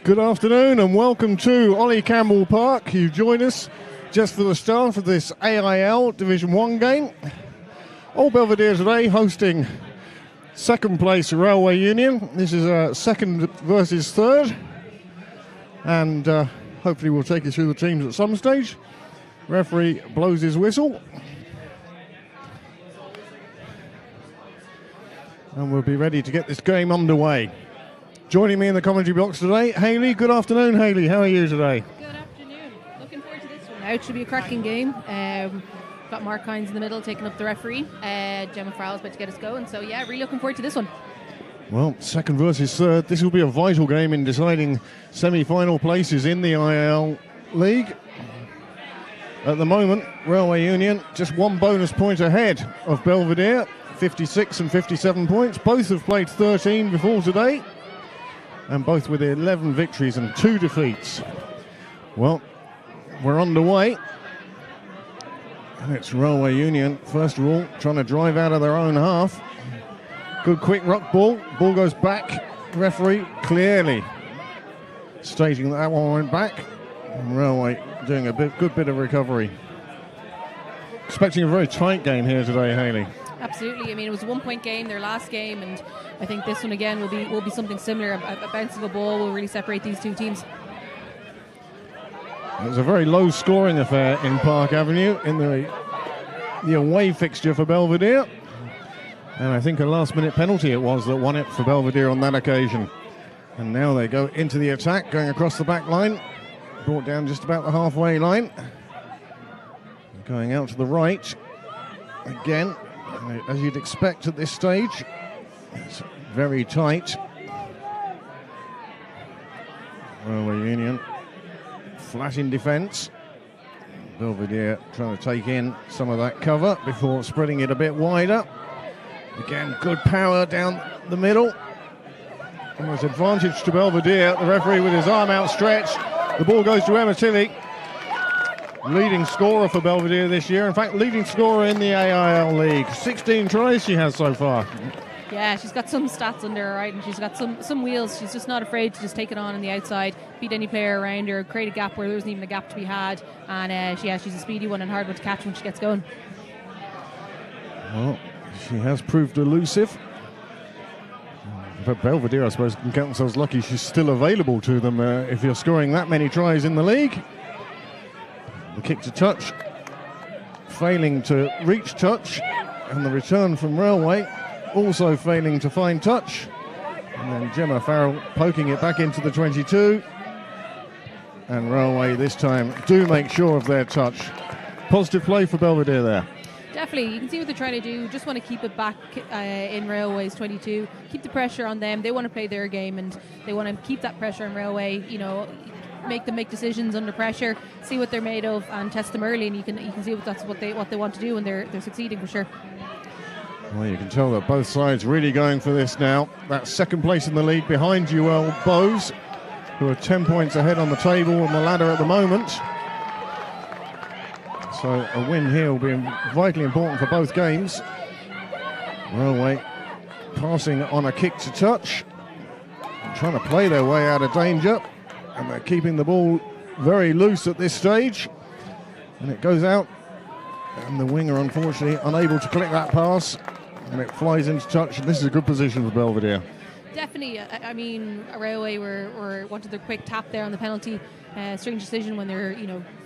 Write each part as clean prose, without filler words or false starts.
Good afternoon and welcome to Ollie Campbell Park. You join us just for the start of this AIL Division 1 game. Old Belvedere today hosting second place Railway Union. This is a second versus third, and hopefully we'll take you through the teams at some stage. Referee blows his whistle and we'll be ready to get this game underway. Joining me in the commentary box today, Hayley. Good afternoon, Hayley. How are you today? Good afternoon. Looking forward to this one. Now it should be a cracking game. Got Mark Hines in the middle taking up the referee. Gemma Farrell's about to get us going. So yeah, really looking forward to this one. Well, second versus third. This will be a vital game in deciding semi-final places in the AIL League. At the moment, Railway Union just one bonus point ahead of Belvedere, 56 and 57 points. Both have played 13 before today, and both with 11 victories and 2 defeats. Well, we're underway. And it's Railway Union, first of all, trying to drive out of their own half. Good quick rock ball. Ball goes back. Referee clearly stating that one went back. And Railway doing a good bit of recovery. Expecting a very tight game here today, Hayley. Absolutely. I mean, it was a 1 point game, their last game, and I think this one again will be something similar. A bounce of a ball will really separate these two teams. It was a very low scoring affair in Park Avenue in the away fixture for Belvedere. And I think a last minute penalty it was that won it for Belvedere on that occasion. And now they go into the attack, going across the back line, brought down just about the halfway line. Going out to the right again. As you'd expect at this stage, it's very tight. Railway Union flat in defence. Belvedere trying to take in some of that cover before spreading it a bit wider. Again, good power down the middle. And there's advantage to Belvedere. The referee with his arm outstretched. The ball goes to Emma Tilley. Leading scorer for Belvedere this year. In fact, leading scorer in the AIL League. 16 tries she has so far. Yeah, she's got some stats under her, right? And she's got some wheels. She's just not afraid to just take it on the outside, beat any player around her, create a gap where there isn't even a gap to be had. And she's a speedy one and hard one to catch when she gets going. Well, she has proved elusive. But Belvedere, I suppose, can count themselves lucky she's still available to them if you're scoring that many tries in the league. The kick to touch, failing to reach touch, and the return from Railway also failing to find touch. And then Gemma Farrell poking it back into the 22. And Railway this time do make sure of their touch. Positive play for Belvedere there. Definitely, you can see what they're trying to do. Just want to keep it back in Railway's 22, keep the pressure on them. They want to play their game and they want to keep that pressure on Railway, make them make decisions under pressure, see what they're made of, and test them early. And you can see that's what they want to do, and they're succeeding for sure. Well, you can tell that both sides really going for this now. That's second place in the league behind UL Bowes, who are 10 points ahead on the table on the ladder at the moment. So a win here will be vitally important for both games. Railway passing on a kick to touch, trying to play their way out of danger. And they're keeping the ball very loose at this stage. And it goes out. And the winger, unfortunately, unable to collect that pass. And it flies into touch. And this is a good position for Belvedere. Definitely. I mean, Railway wanted their quick tap there on the penalty. Strange decision when they're,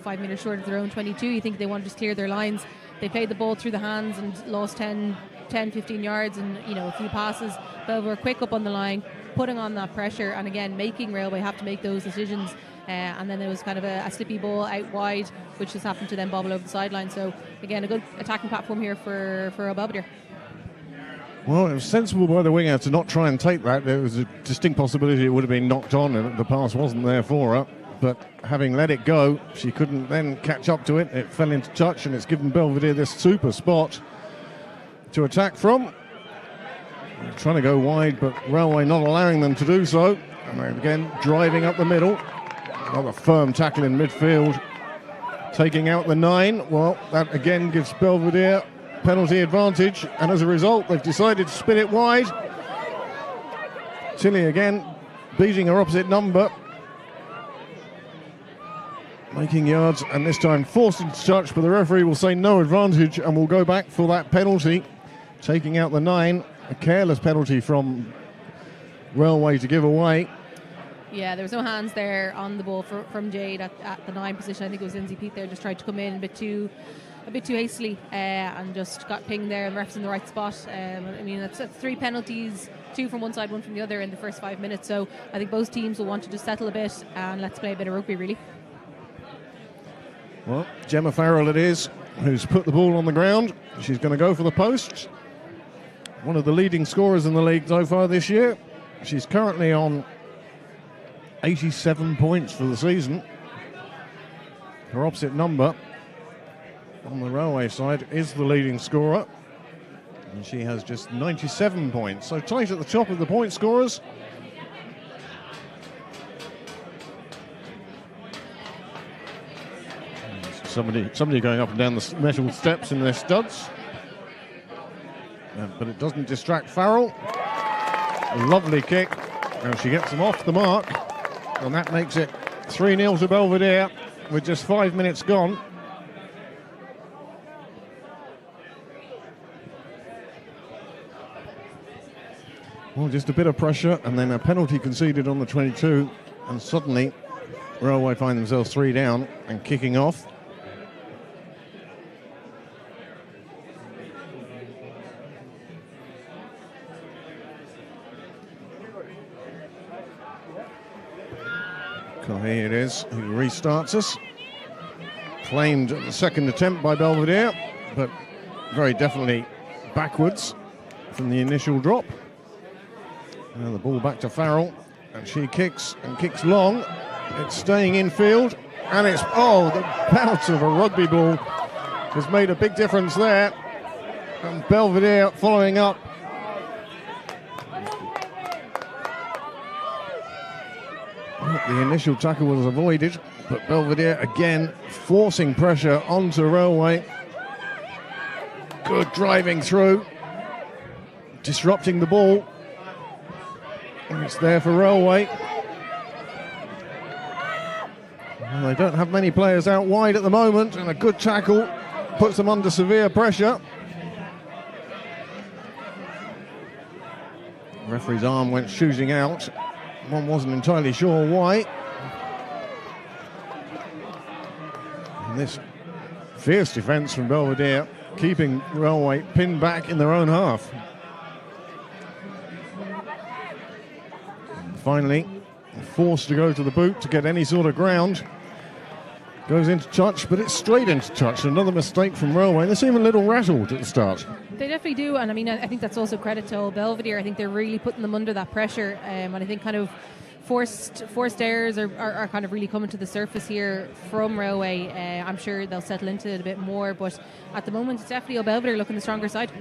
5 metres short of their own 22. You think they want to just clear their lines. They played the ball through the hands and lost 10, 15 yards and, a few passes. But were quick up on the line, putting on that pressure, and again making Railway have to make those decisions. And then there was kind of a slippy ball out wide, which just happened to then bobble over the sideline. So again, a good attacking platform here for Belvedere. Well, it was sensible by the winger to not try and take that. There was a distinct possibility it would have been knocked on and the pass wasn't there for her. But having let it go, she couldn't then catch up to it. It fell into touch, and it's given Belvedere this super spot to attack from. They're trying to go wide, but Railway not allowing them to do so. And they're again driving up the middle. Another firm tackle in midfield, taking out the 9. Well, that again gives Belvedere penalty advantage, and as a result they've decided to spin it wide. Tilly again beating her opposite number, making yards, and this time forced into touch, but the referee will say no advantage and will go back for that penalty, taking out the 9. A careless penalty from Railway to give away. Yeah, there was no hands there on the ball from Jade at the 9 position. I think it was Lindsay Pete there, just tried to come in a bit too hastily and just got pinged there, and the ref's in the right spot. I mean, that's 3 penalties, 2 from one side, 1 from the other in the first 5 minutes. So I think both teams will want to just settle a bit and let's play a bit of rugby, really. Well, Gemma Farrell it is who's put the ball on the ground. She's going to go for the post. One of the leading scorers in the league so far this year. She's currently on 87 points for the season. Her opposite number on the Railway side is the leading scorer, and she has just 97 points. So tight at the top of the point scorers. Somebody going up and down the metal steps in their studs. But it doesn't distract Farrell. A lovely kick. And she gets them off the mark. And that makes it 3-0 to Belvedere with just 5 minutes gone. Well, just a bit of pressure and then a penalty conceded on the 22. And suddenly Railway find themselves 3 down and kicking off. Here it is, who restarts us. Claimed at the second attempt by Belvedere, but very definitely backwards from the initial drop. Now the ball back to Farrell, and she kicks and kicks long. It's staying in field, and it's, the bounce of a rugby ball has made a big difference there. And Belvedere following up. The initial tackle was avoided, but Belvedere again forcing pressure onto Railway. Good driving through, disrupting the ball. And it's there for Railway. Well, they don't have many players out wide at the moment, and a good tackle puts them under severe pressure. The referee's arm went shooting out. One wasn't entirely sure why. And this fierce defence from Belvedere, keeping Railway pinned back in their own half. And finally, forced to go to the boot to get any sort of ground. Goes into touch, but it's straight into touch. Another mistake from Railway. They seem a little rattled at the start. They definitely do, and I mean, I think that's also credit to old Belvedere. I think they're really putting them under that pressure, and I think kind of forced errors are kind of really coming to the surface here from Railway. I'm sure they'll settle into it a bit more, but at the moment it's definitely old Belvedere looking the stronger side.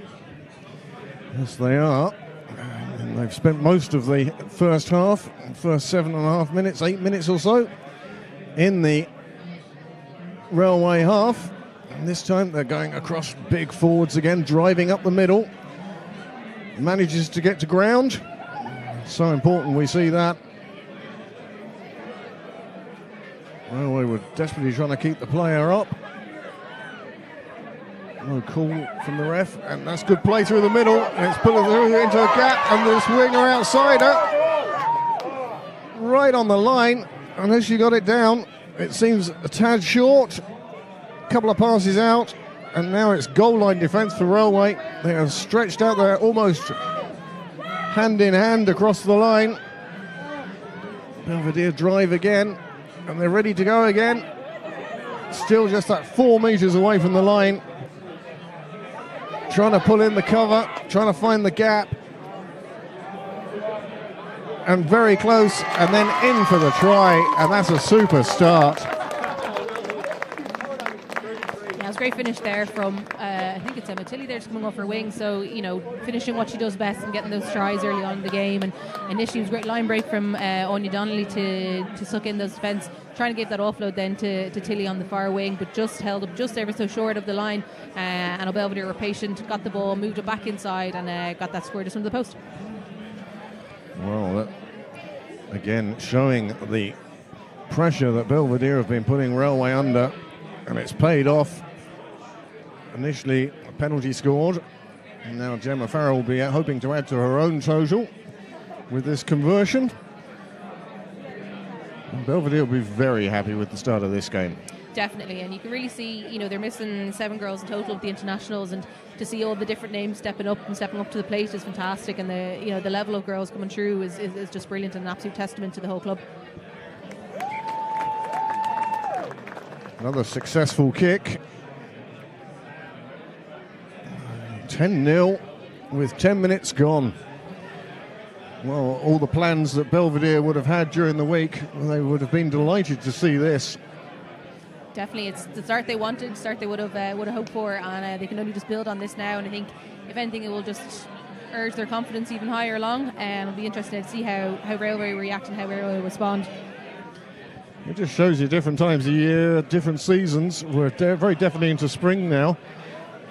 Yes, they are. And they've spent most of the first half, first 7.5 minutes, 8 minutes or so, in the Railway half. And this time they're going across big forwards again, driving up the middle. Manages to get to ground. So important we see that. Railway were desperately trying to keep the player up. No call from the ref, and that's good play through the middle, and it's put through into a gap, and this winger outside her. Right on the line, unless she got it down. It seems a tad short. Couple of passes out, and now it's goal line defence for Railway. They are stretched out there almost hand in hand across the line. Belvedere drive again, and they're ready to go again. Still just that 4 metres away from the line. trying to pull in the cover, trying to find the gap. And very close, and then in for the try, and that's a super start. Yeah, it was a great finish there from, I think it's Emma Tilley there, just coming off her wing. So, you know, finishing what she does best and getting those tries early on in the game. And initially it was a great line break from Anya Donnelly to suck in those defence, trying to give that offload then to Tilley on the far wing, but just held up just ever so short of the line. And Belvedere were patient, got the ball, moved it back inside, and got that square just under the post. Well, that, again, showing the pressure that Belvedere have been putting Railway under, and it's paid off. Initially, a penalty scored, and now Gemma Farrell will be hoping to add to her own total with this conversion. And Belvedere will be very happy with the start of this game. Definitely, and you can really see, you know, they're missing 7 girls in total of the internationals, and to see all the different names stepping up to the plate is fantastic. And the level of girls coming through is just brilliant, and an absolute testament to the whole club. Another successful kick. 10-0 with 10 minutes gone. Well, all the plans that Belvedere would have had during the week, they would have been delighted to see this. Definitely, it's the start they wanted, start they would have hoped for, and they can only just build on this now. And I think, if anything, it will just urge their confidence even higher along. And it'll be interesting to see how Railway react and how Railway respond. It just shows you different times of year, different seasons. We're very definitely into spring now.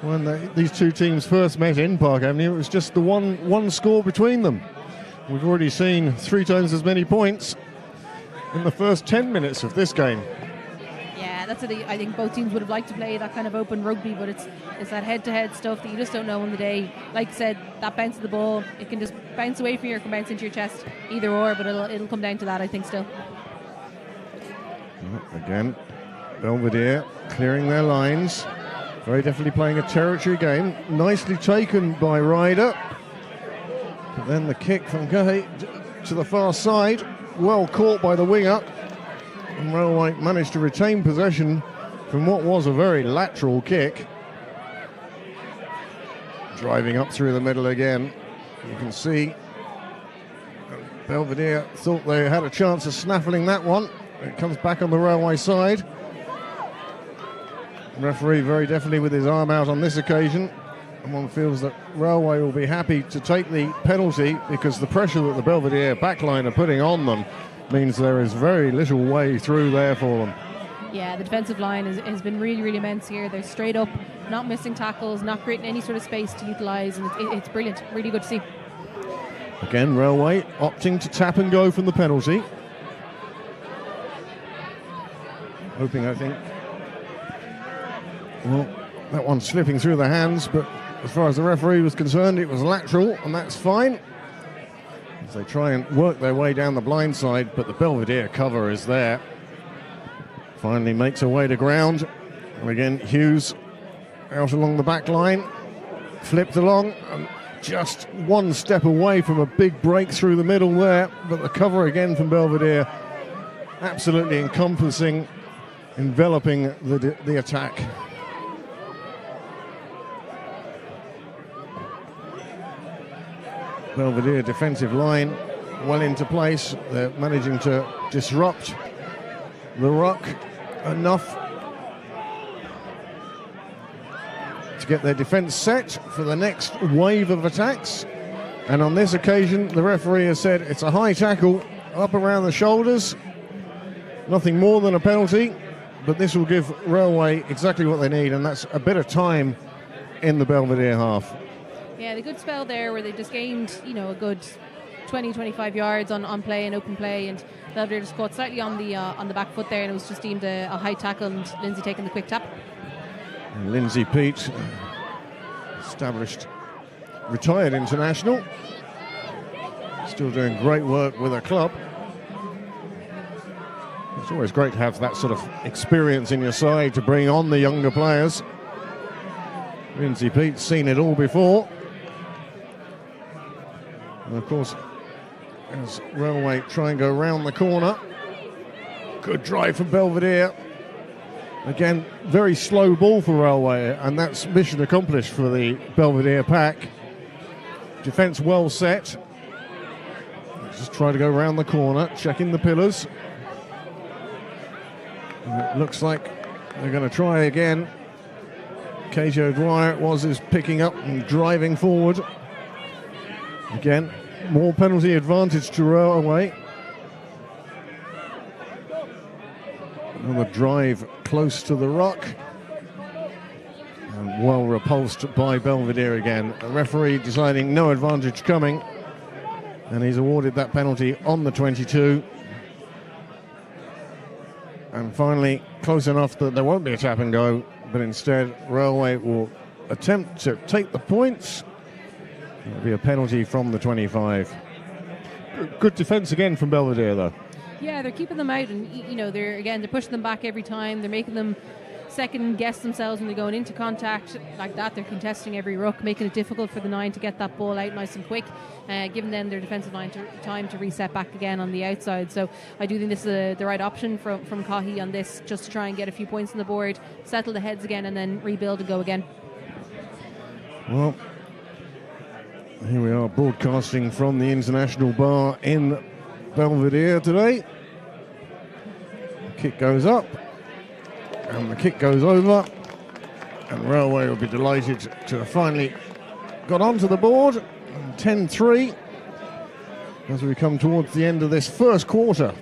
When these two teams first met in Park Avenue, it was just the one score between them. We've already seen 3 times as many points in the first 10 minutes of this game. Yeah, that's what I think both teams would have liked to play, that kind of open rugby, but it's that head-to-head stuff that you just don't know on the day. Like I said, that bounce of the ball, it can just bounce away from you or can bounce into your chest, either or, but it'll come down to that, I think, still. Again, Belvedere clearing their lines. Very definitely playing a territory game. Nicely taken by Ryder. But then the kick from Gay to the far side. Well caught by the winger. And Railway managed to retain possession from what was a very lateral kick. Driving up through the middle again. You can see Belvedere thought they had a chance of snaffling that one. It comes back on the Railway side. Referee very definitely with his arm out on this occasion, and one feels that Railway will be happy to take the penalty because the pressure that the Belvedere backline are putting on them means there is very little way through there for them. Yeah, the defensive line has been really, really immense here. They're straight up, not missing tackles, not creating any sort of space to utilise, and it's brilliant, really good to see. Again, Railway opting to tap and go from the penalty. Hoping, I think, well, that one slipping through the hands, but as far as the referee was concerned, it was lateral, and that's fine. As they try and work their way down the blind side, but the Belvedere cover is there. Finally makes her way to ground. And again, Hughes out along the back line, flipped along, and just one step away from a big break through the middle there, but the cover again from Belvedere, absolutely encompassing, enveloping the attack. Belvedere defensive line well into place. They're managing to disrupt the ruck enough to get their defence set for the next wave of attacks. And on this occasion, the referee has said it's a high tackle up around the shoulders. Nothing more than a penalty, but this will give Railway exactly what they need, and that's a bit of time in the Belvedere half. Yeah, the good spell there where they just gained, a good 20-25 yards on play and open play, and Belvedere just caught slightly on the back foot there, and it was just deemed a high tackle, and Lindsay taking the quick tap. And Lindsay Peat, established retired international, still doing great work with her club. It's always great to have that sort of experience in your side to bring on the younger players. Lindsay Peat's seen it all before. And of course, as Railway try and go round the corner, good drive from Belvedere. Again, very slow ball for Railway, and that's mission accomplished for the Belvedere pack. Defence well set. Just try to go around the corner, checking the pillars. And it looks like they're going to try again. KJ O'Dwyer is picking up and driving forward. Again, more penalty advantage to Railway. Another drive close to the rock. And well repulsed by Belvedere again. The referee deciding no advantage coming. And he's awarded that penalty on the 22. And finally, close enough that there won't be a tap and go, but instead Railway will attempt to take the points. It'll be a penalty from the 25. Good defence again from Belvedere, though. Yeah, they're keeping them out, and they're pushing them back every time. They're making them second guess themselves when they're going into contact like that. They're contesting every ruck, making it difficult for the 9 to get that ball out nice and quick, giving them their defensive line time to reset back again on the outside. So I do think this is the right option from Cahill on this, just to try and get a few points on the board, settle the heads again, and then rebuild and go again. Well, here we are broadcasting from the International Bar in Belvedere today. The kick goes up and the kick goes over, and Railway will be delighted to have finally got onto the board. 10-3 as we come towards the end of this first quarter.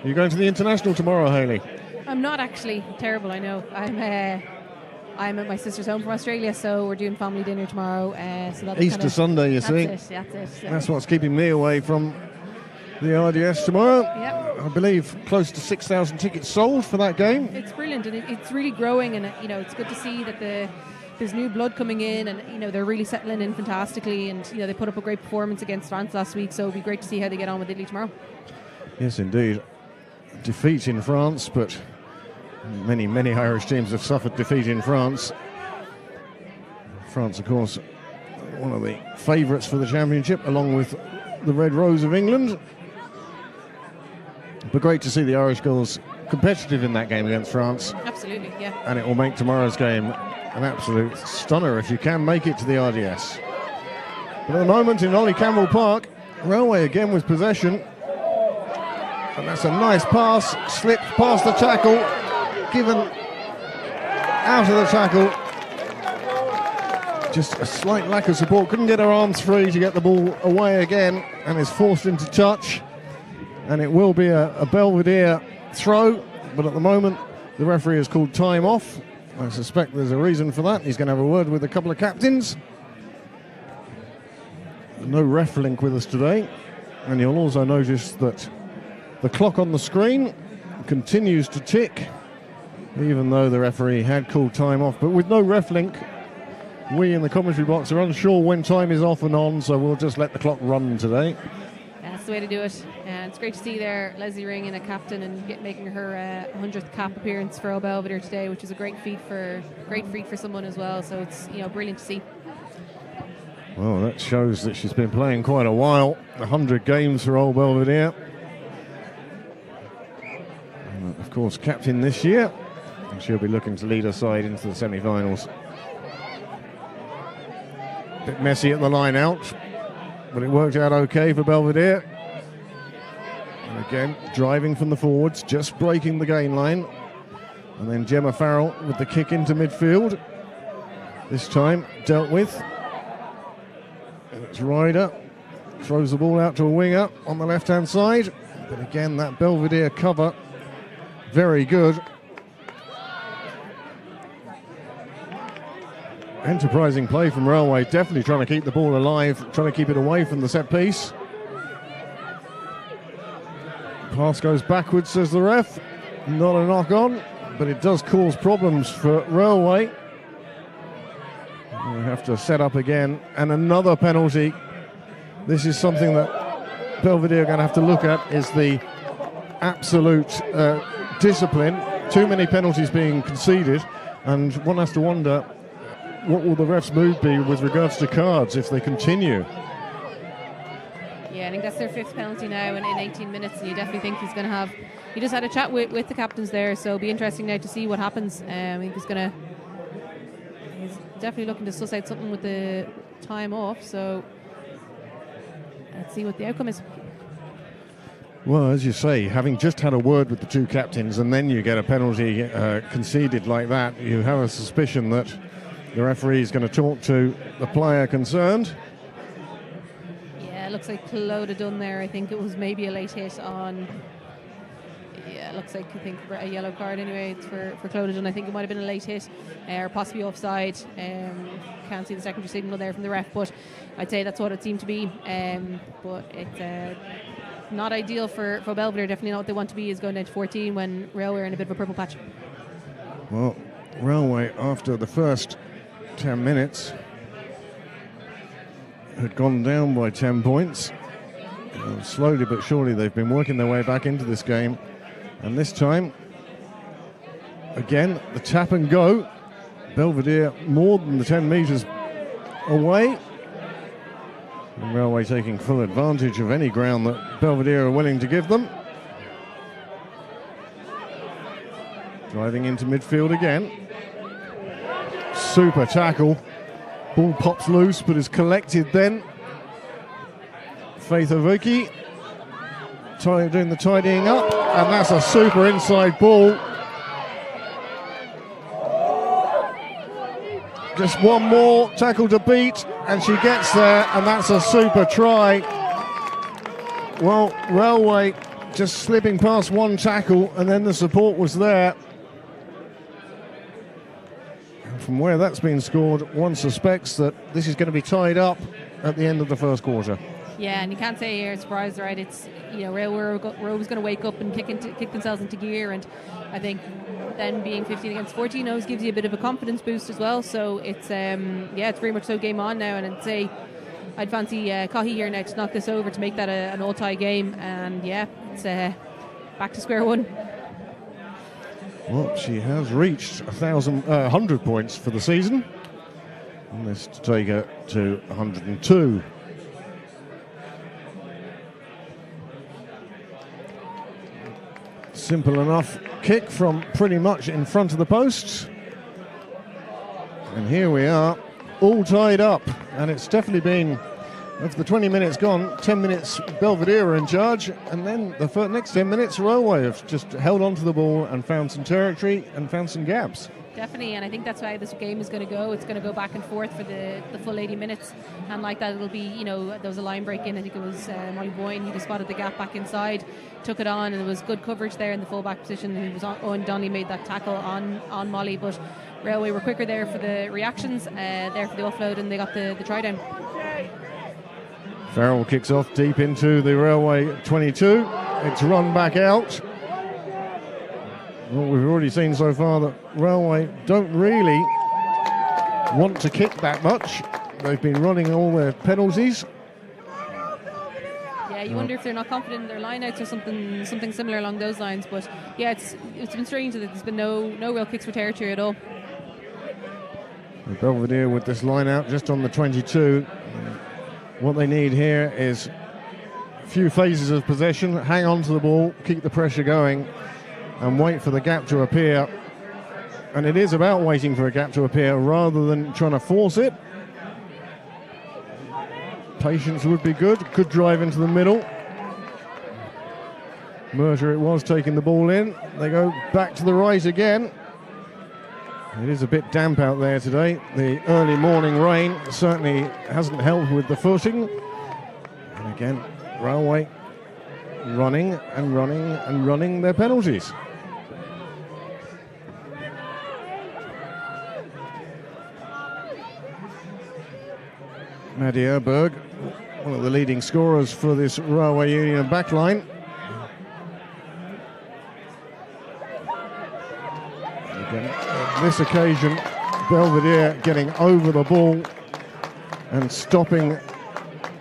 Are you going to the International tomorrow, Hayley? I'm not actually. Terrible, I know. I'm at my sister's home from Australia, so we're doing family dinner tomorrow. So that's Easter Sunday, you see. That's it. So. That's what's keeping me away from the RDS tomorrow. Yep. I believe close to 6,000 tickets sold for that game. It's brilliant, and it's really growing, and it's good to see that there's new blood coming in, and they're really settling in fantastically, and they put up a great performance against France last week, so it'll be great to see how they get on with Italy tomorrow. Yes, indeed. Defeat in France, but many Irish teams have suffered defeat in France. France, of course, one of the favourites for the championship, along with the Red Rose of England. But great to see the Irish girls competitive in that game against France. Absolutely, yeah. And it will make tomorrow's game an absolute stunner if you can make it to the RDS. But at the moment in Ollie Campbell Park, Railway again with possession. And that's a nice pass, slipped past the tackle, given out of the tackle. Just a slight lack of support, couldn't get her arms free to get the ball away again, and is forced into touch. And it will be a Belvedere throw, but at the moment the referee has called time off. I suspect there's a reason for that. He's going to have a word with a couple of captains. No ref link with us today, and you'll also notice that the clock on the screen continues to tick, even though the referee had called time off. But with no ref link, we in the commentary box are unsure when time is off and on, so we'll just let the clock run today. That's the way to do it. And it's great to see there Leslie Ring in a captain and making her 100th cap appearance for Belvedere today, which is a great feat for someone as well. So it's brilliant to see. Well, that shows that she's been playing quite a while. 100 games for Old Belvedere. And of course, captain this year. And she'll be looking to lead her side into the semi-finals. Bit messy at the line out, but it worked out okay for Belvedere. And again, driving from the forwards, just breaking the gain line. And then Gemma Farrell with the kick into midfield. This time dealt with. And it's Ryder. Throws the ball out to a winger on the left-hand side. But again, that Belvedere cover, very good. Enterprising play from Railway, definitely trying to keep the ball alive, trying to keep it away from the set piece. Pass goes backwards, says the ref. Not a knock on, but it does cause problems for Railway. We have to set up again, and another penalty. This is something that Belvedere are going to have to look at, is the absolute discipline. Too many penalties being conceded, and one has to wonder, what will the ref's mood be with regards to cards if they continue? Yeah, I think that's their 5th penalty now in 18 minutes, and you definitely think he's going to have... He just had a chat with the captains there, so it'll be interesting now to see what happens. I think he's definitely looking to suss out something with the time off, so let's see what the outcome is. Well, as you say, having just had a word with the two captains and then you get a penalty conceded like that, you have a suspicion that the referee is going to talk to the player concerned. Yeah, it looks like Claude done there. I think it was maybe a late hit on... Yeah, it looks like, I think, a yellow card anyway. It's for Claude Dunn. I think it might have been a late hit or possibly offside. Can't see the secondary signal there from the ref, but I'd say that's what it seemed to be. But it's not ideal for Belvedere. Definitely not what they want to be, is going down to 14 when Railway are in a bit of a purple patch. Well, Railway, after the first 10 minutes, had gone down by 10 points. Slowly but surely they've been working their way back into this game. And this time, again, the tap and go. Belvedere more than the 10 metres away. And Railway taking full advantage of any ground that Belvedere are willing to give them. Driving into midfield again. Super tackle. Ball pops loose but is collected then. Faith Ovoki doing the tidying up, and that's a super inside ball. Just one more tackle to beat, and she gets there, and that's a super try. Well, Railway just slipping past one tackle, and then the support was there. And from where that's been scored, one suspects that this is going to be tied up at the end of the first quarter. Yeah, and you can't say you're surprised, right? It's, Railway were always going to wake up and kick themselves into gear, and I think then being 15 against 14 always gives you a bit of a confidence boost as well. So it's it's very much so game on now, and I'd fancy Cahill here now to knock this over to make that an all-tie game, and it's back to square one. Well, she has reached 100 points for the season, and this to take her to 102. Simple enough kick from pretty much in front of the posts. And here we are, all tied up. And it's definitely been, of the 20 minutes gone, 10 minutes Belvedere are in charge. And then the next 10 minutes, Railway have just held on to the ball and found some territory and found some gaps. Definitely, and I think that's why this game is going to go. It's going to go back and forth for the full 80 minutes, and like that it'll be, there was a line break in. I think it was Molly Boyne. He just spotted the gap back inside, took it on, and there was good coverage there in the full-back position. And it was Owen Donnelly made that tackle on Molly, but Railway were quicker there for the reactions, there for the offload, and they got the try down. Farrell kicks off deep into the Railway 22. It's run back out. Well, we've already seen so far that Railway don't really want to kick that much. They've been running all their penalties. Yeah, you wonder if they're not confident in their lineouts or something similar along those lines. But yeah, it's been strange that there's been no real kicks for territory at all. Belvedere with this line out just on the 22. What they need here is a few phases of possession, hang on to the ball, keep the pressure going, and wait for the gap to appear. And it is about waiting for a gap to appear rather than trying to force it. Patience would be good. Good drive into the middle. Merger it was taking the ball in. They go back to the right again. It is a bit damp out there today. The early morning rain certainly hasn't helped with the footing. And again, Railway running and running and running their penalties. Maddie Erberg, one of the leading scorers for this Railway Union backline. Again, on this occasion, Belvedere getting over the ball and stopping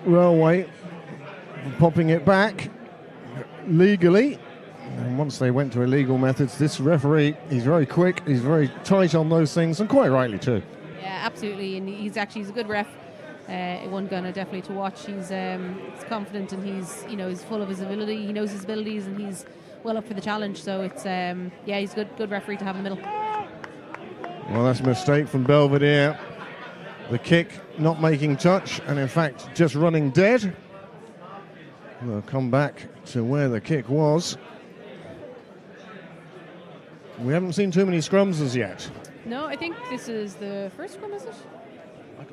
Railway from popping it back legally. And once they went to illegal methods, this referee, he's very quick, he's very tight on those things, and quite rightly too. Yeah, absolutely, and he's a good ref. one gunner definitely to watch. He's confident, and he's full of his ability. He knows his abilities, and he's well up for the challenge. So it's he's a good referee to have in the middle. Well, that's a mistake from Belvedere. The kick not making touch, and in fact just running dead. We'll come back to where the kick was. We haven't seen too many scrums as yet. No, I think this is the first scrum, is it?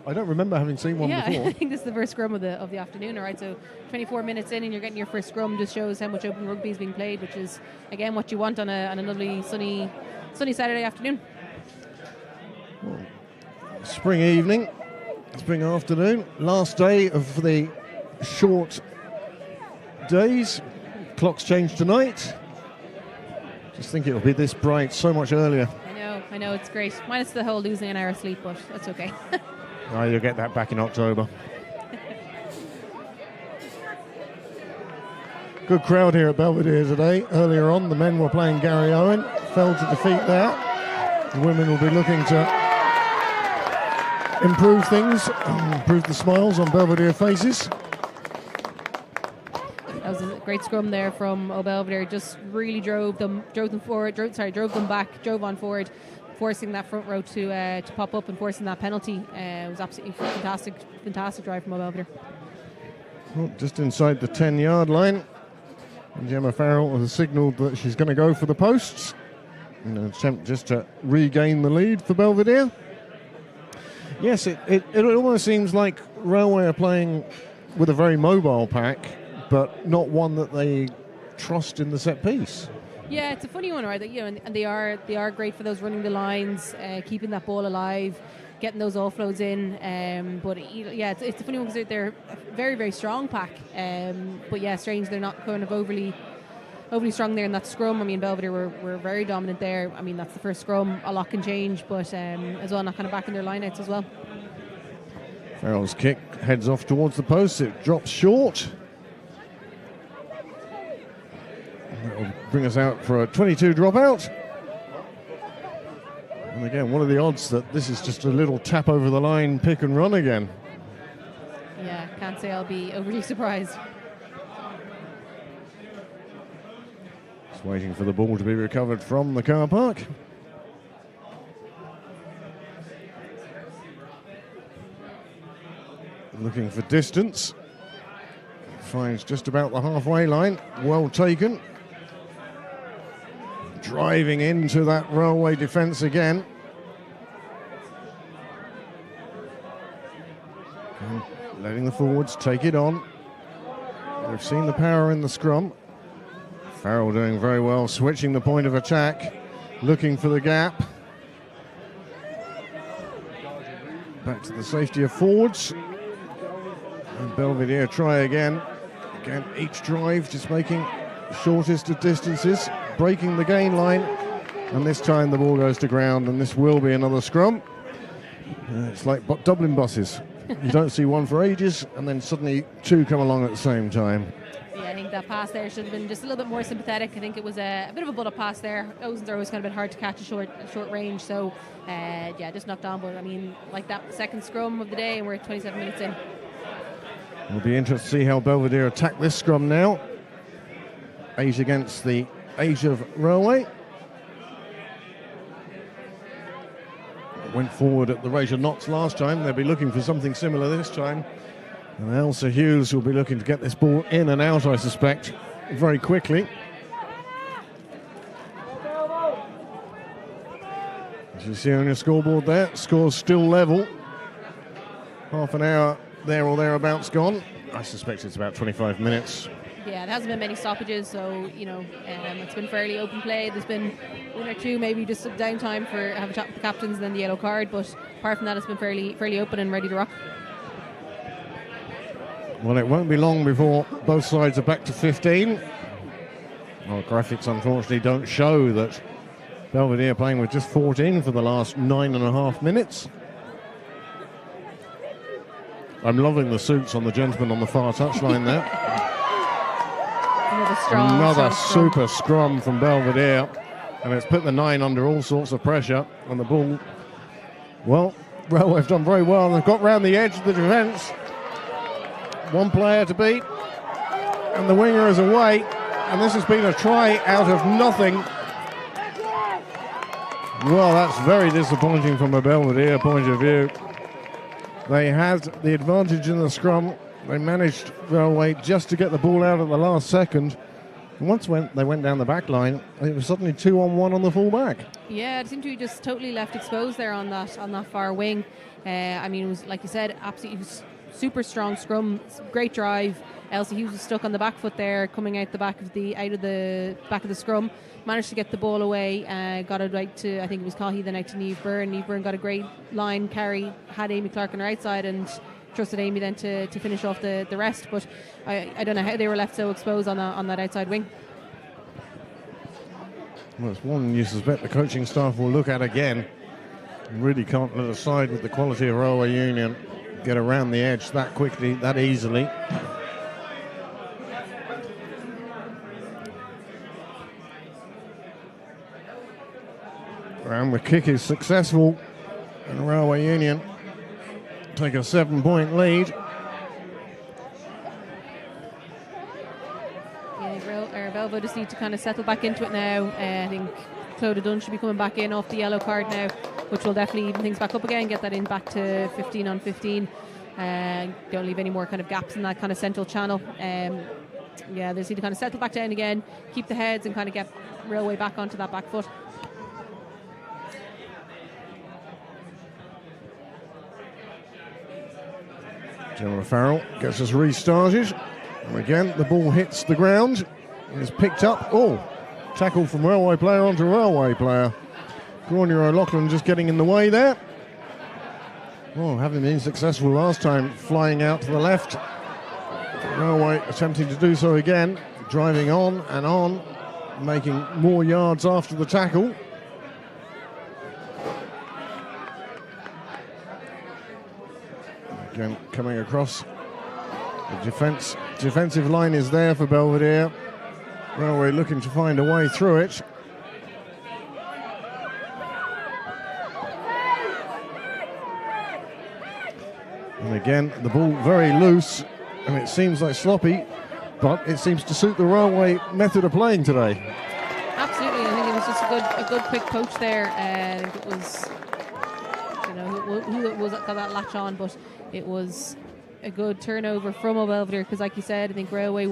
I don't remember having seen one before. Yeah, I think this is the first scrum of the afternoon. All right, so 24 minutes in and you're getting your first scrum just shows how much open rugby is being played, which is again what you want on a lovely sunny Saturday afternoon. Well, spring evening, spring afternoon, last day of the short days. Clocks change tonight. Just think it'll be this bright so much earlier. I know, it's great. Minus the whole losing an hour of sleep, but that's okay. Oh, you'll get that back in October. Good crowd here at Belvedere today. Earlier on, the men were playing Gary Owen, fell to defeat there. The women will be looking to improve things, improve the smiles on Belvedere faces. That was a great scrum there from Belvedere. Just really drove them forward. Drove them back. Drove on forward, forcing that front row to pop up and forcing that penalty. It was absolutely fantastic drive from Belvedere. Well, just inside the 10-yard line, Gemma Farrell has signalled that she's going to go for the posts in an attempt just to regain the lead for Belvedere. Yes, it almost seems like Railway are playing with a very mobile pack, but not one that they trust in the set piece. Yeah, it's a funny one, right? And they are great for those running the lines, keeping that ball alive, getting those offloads in. But it's a funny one because they're a very, very strong pack. But yeah, strange they're not kind of overly strong there in that scrum. I mean, Belvedere were very dominant there. I mean, that's the first scrum. A lot can change, but as well, not kind of back in their lineouts as well. Farrell's kick heads off towards the post. It drops short. That will bring us out for a 22 dropout. And again, what are the odds that this is just a little tap over the line, pick and run again? Yeah, can't say I'll be overly surprised. Just waiting for the ball to be recovered from the car park. Looking for distance. Finds just about the halfway line. Well taken. Driving into that Railway defence again. And letting the forwards take it on. We've seen the power in the scrum. Farrell doing very well, switching the point of attack, looking for the gap. Back to the safety of forwards. And Belvedere try again. Again, each drive just making shortest of distances, breaking the gain line, and this time the ball goes to ground, and this will be another scrum. It's like Dublin buses. You don't see one for ages, and then suddenly two come along at the same time. Yeah, I think that pass there should have been just a little bit more sympathetic. I think it was a bit of a bullet pass there. Osen's are always kind of been hard to catch a short range, so just knocked on. But I mean, like that second scrum of the day, and we're 27 minutes in. It'll be interesting to see how Belvedere attack this scrum now. 8 against the 8 of Railway. Went forward at the rate of knots last time. They'll be looking for something similar this time. And Elsa Hughes will be looking to get this ball in and out, I suspect, very quickly. As you see on your scoreboard there, score's still level. Half an hour there or thereabouts gone. I suspect it's about 25 minutes. Yeah, there hasn't been many stoppages, so it's been fairly open play. There's been one or two, maybe just some downtime for have a chat with the captains and then the yellow card. But apart from that, it's been fairly open and ready to rock. Well, it won't be long before both sides are back to 15. Well, graphics unfortunately don't show that Belvedere playing with just 14 for the last 9.5 minutes. I'm loving the suits on the gentleman on the far touchline there. Another super scrum from Belvedere, and it's put the 9 under all sorts of pressure, and the ball, well, Railway have done very well. They've got round the edge of the defence. One player to beat, and the winger is away. And this has been a try out of nothing. Well, that's very disappointing from a Belvedere point of view. They had the advantage in the scrum. They managed, Railway, just to get the ball out at the last second. And once they went down the back line, it was suddenly 2-on-1 on the full back. Yeah, it seemed to be just totally left exposed there on that far wing. I mean, it was, like you said, absolutely super strong scrum, great drive. Elsie Hughes was stuck on the back foot there, coming out the back of the scrum. Managed to get the ball away, got it right to, I think it was Cahill, then out to Niamh Byrne. Niamh Byrne got a great line carry, had Amy Clark on her outside, and trusted Amy then to finish off the rest. But I don't know how they were left so exposed on that outside wing. Well, it's one you suspect the coaching staff will look at again. Really can't let aside with the quality of Railway Union get around the edge that quickly, that easily. And the kick is successful, and Railway Union take a 7-point lead. Yeah, Belvedere just need to kind of settle back into it now. I think Clodagh Dunn should be coming back in off the yellow card now, which will definitely even things back up again, get that in back to 15 on 15. Don't leave any more kind of gaps in that kind of central channel. They just need to kind of settle back down again, keep the heads, and kind of get Railway back onto that back foot. Gemma Farrell gets us restarted. And again, the ball hits the ground. It's picked up. Oh, tackle from Railway player onto Railway player. Gráinne O'Loughlin just getting in the way there. Oh, having been successful last time, flying out to the left. Railway attempting to do so again. Driving on, making more yards after the tackle. Again, coming across. The defensive line is there for Belvedere. Railway looking to find a way through it. And again, the ball very loose, and it seems like sloppy, but it seems to suit the Railway method of playing today. Absolutely, I think it was just a good quick poach there. I think it was, who it was that got that latch on, but it was a good turnover from Belvedere, because like you said, I think Railway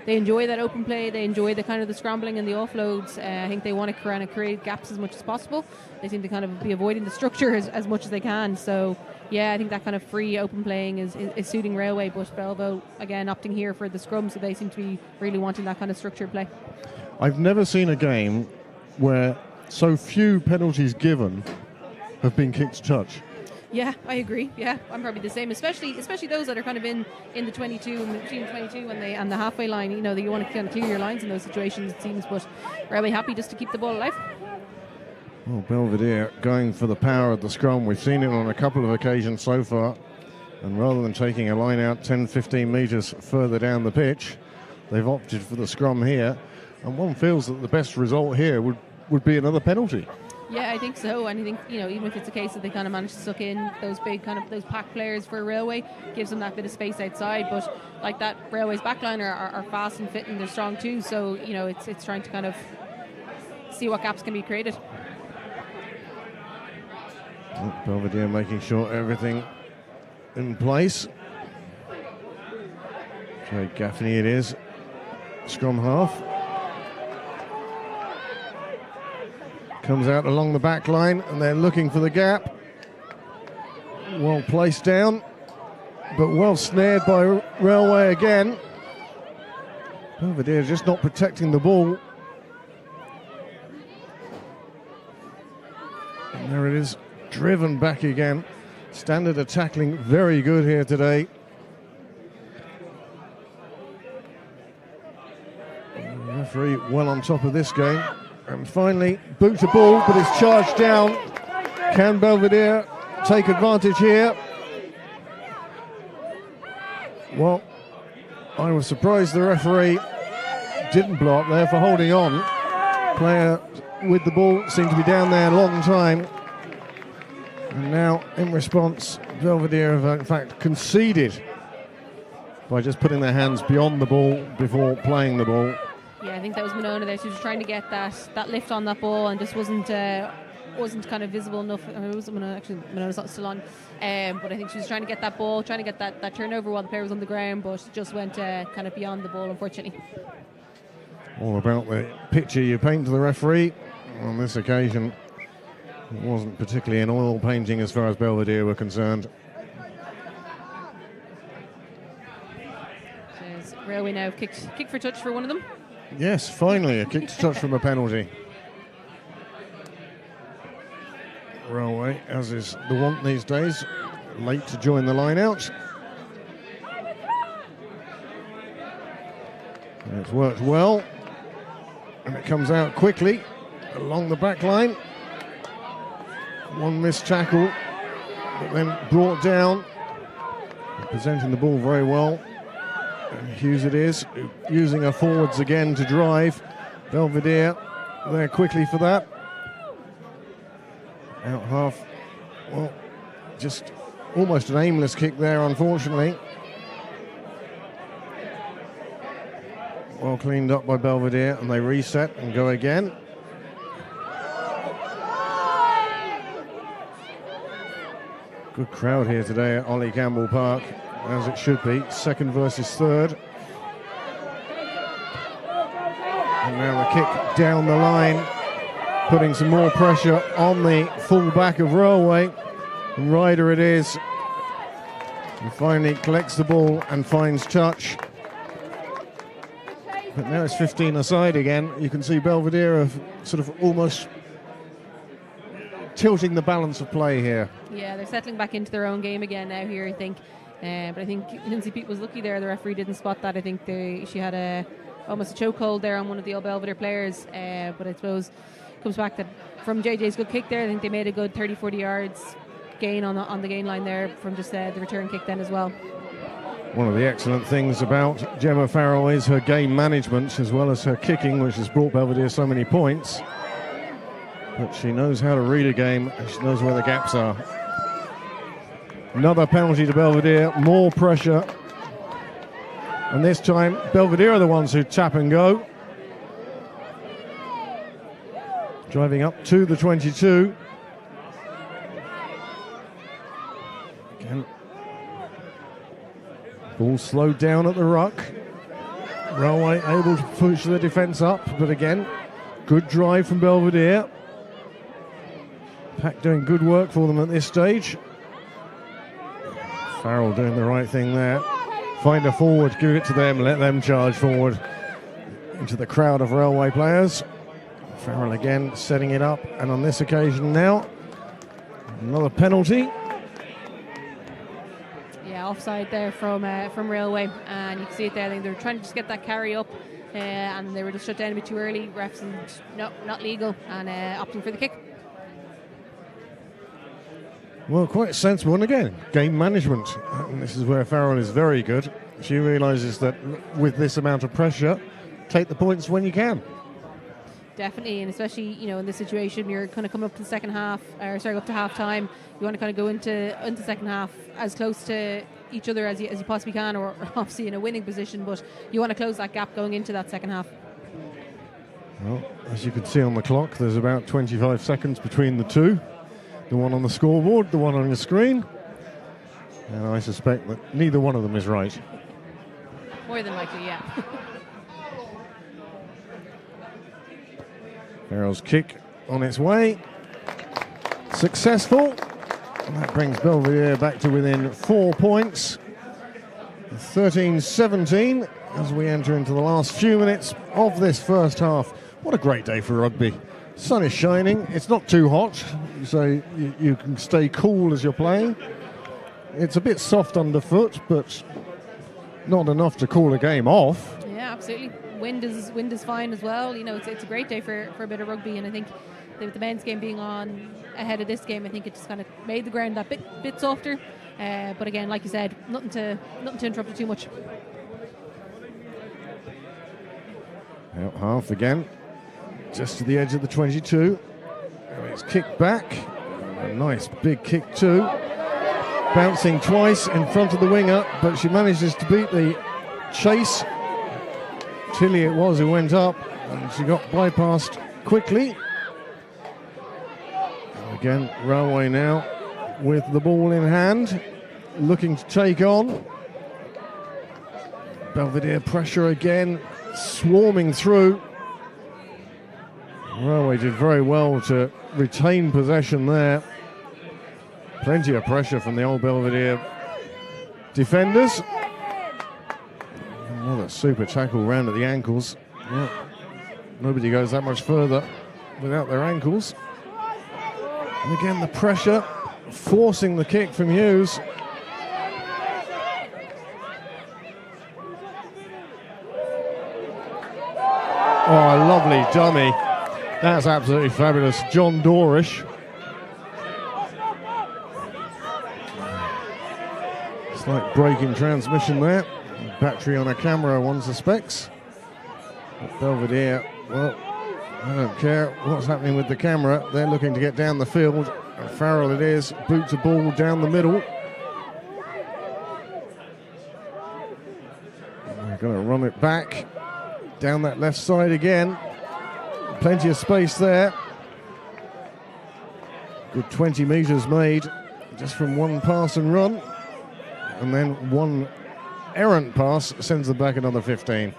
they enjoy that open play, they enjoy the kind of the scrambling and the offloads. I think they want to kind of create gaps as much as possible. They seem to kind of be avoiding the structure as much as they can. So yeah, I think that kind of free open playing is suiting Railway, but Belvo again opting here for the scrum, so they seem to be really wanting that kind of structured play. I've never seen a game where so few penalties given have been kicked to touch. Yeah, I agree. Yeah, I'm probably the same, especially those that are kind of in the 22, between 22 and the halfway line. You know, that you want to kind of clear your lines in those situations, it seems, but Railway happy just to keep the ball alive. Well, Belvedere going for the power of the scrum. We've seen it on a couple of occasions so far, and rather than taking a line out 10-15 metres further down the pitch, they've opted for the scrum here, and one feels that the best result here would be another penalty. Yeah, I think so, and I think, even if it's a case that they kind of manage to suck in those big kind of those pack players for Railway, gives them that bit of space outside. But like that, Railway's backline are fast and fit, and they're strong too. So it's trying to kind of see what gaps can be created. Belvedere making sure everything in place. Jay Gaffney it is, scrum half. Comes out along the back line, and they're looking for the gap. Well placed down, but well snared by Railway again. Belvedere just not protecting the ball. And there it is, driven back again. Standard of tackling very good here today. The referee well on top of this game. And finally, boot to ball, but it's charged down. Can Belvedere take advantage here? Well, I was surprised the referee didn't blow up there for holding on. Player with the ball seemed to be down there a long time. And now, in response, Belvedere have in fact conceded by just putting their hands beyond the ball before playing the ball. Yeah, I think that was Monona there. She was trying to get that lift on that ball and just wasn't kind of visible enough. I mean, it was Monona, actually, Monona's not still on. But I think she was trying to get that ball, trying to get that turnover while the player was on the ground, but just went kind of beyond the ball, unfortunately. All about the picture you paint to the referee. On this occasion, it wasn't particularly an oil painting as far as Belvedere were concerned. So Railway now kick for touch for one of them. Yes, finally, a kick to touch from a penalty. Railway, as is the want these days, late to join the line out. And it's worked well. And it comes out quickly along the back line. One missed tackle, but then brought down. Presenting the ball very well. And Hughes it is, using her forwards again to drive. Belvedere there quickly for that. Out half. Well, just almost an aimless kick there, unfortunately. Well cleaned up by Belvedere, and they reset and go again. Good crowd here today at Ollie Campbell Park, as it should be. Second versus third. And now the kick down the line, putting some more pressure on the full back of Railway. And Ryder it is. And finally collects the ball and finds touch. But now it's 15 aside again. You can see Belvedere sort of almost tilting the balance of play here. Yeah, they're settling back into their own game again now here, I think. But I think Lindsay Pete was lucky there. The referee didn't spot that. I think she had almost a chokehold there on one of the old Belvedere players. But I suppose comes back that from JJ's good kick there, I think they made a good 30-40 yards gain on the gain line there from just the return kick then as well. One of the excellent things about Gemma Farrell is her game management as well as her kicking, which has brought Belvedere so many points. But she knows how to read a game and she knows where the gaps are. Another penalty to Belvedere, more pressure. And this time, Belvedere are the ones who tap and go. Driving up to the 22. Again. Ball slowed down at the ruck. Railway able to push the defence up, but again, good drive from Belvedere. Pack doing good work for them at this stage. Farrell doing the right thing there. Find a forward, give it to them, let them charge forward into the crowd of Railway players. Farrell again setting it up, and on this occasion now, another penalty. Yeah, offside there from Railway, and you can see it there. I think they were trying to just get that carry up, and they were just shut down a bit too early. Refs and no, not legal, and opting for the kick. Well, quite sensible, and again, game management. And this is where Farrell is very good. She realises that with this amount of pressure, take the points when you can. Definitely, and especially in this situation, you're kind of coming up to the second half, up to half time. You want to kind of go into second half as close to each other as you possibly can, or obviously in a winning position. But you want to close that gap going into that second half. Well, as you can see on the clock, there's about 25 seconds between the two. The one on the scoreboard, the one on your screen. And I suspect that neither one of them is right. More than likely, yeah. Farrell's kick on its way. Successful. And that brings Belvedere back to within 4 points. 13-17 as we enter into the last few minutes of this first half. What a great day for rugby. Sun is shining, it's not too hot, so you can stay cool as you're playing. It's a bit soft underfoot, but not enough to call a game off. Yeah, absolutely. Wind is fine as well. It's a great day for a bit of rugby, and I think with the men's game being on ahead of this game, I think it just kind of made the ground that bit softer. But again, like you said, nothing to interrupt it too much. Out half again. Just to the edge of the 22. And it's kicked back. A nice big kick too. Bouncing twice in front of the winger, but she manages to beat the chase. Tilly it was who went up, and she got bypassed quickly. And again, Railway now with the ball in hand, looking to take on. Belvedere pressure again, swarming through. Railway did very well to retain possession there. Plenty of pressure from the old Belvedere defenders. Another super tackle round at the ankles. Yeah. Nobody goes that much further without their ankles. And again, the pressure, forcing the kick from Hughes. Oh, a lovely dummy. That's absolutely fabulous. John Dorish. Slight break in transmission there. Battery on a camera, one suspects. But Belvedere, well, I don't care what's happening with the camera. They're looking to get down the field. And Farrell it is, boots a ball down the middle. We're going to run it back. Down that left side again. Plenty of space there. Good 20 metres made just from one pass and run. And then one errant pass sends them back another 15.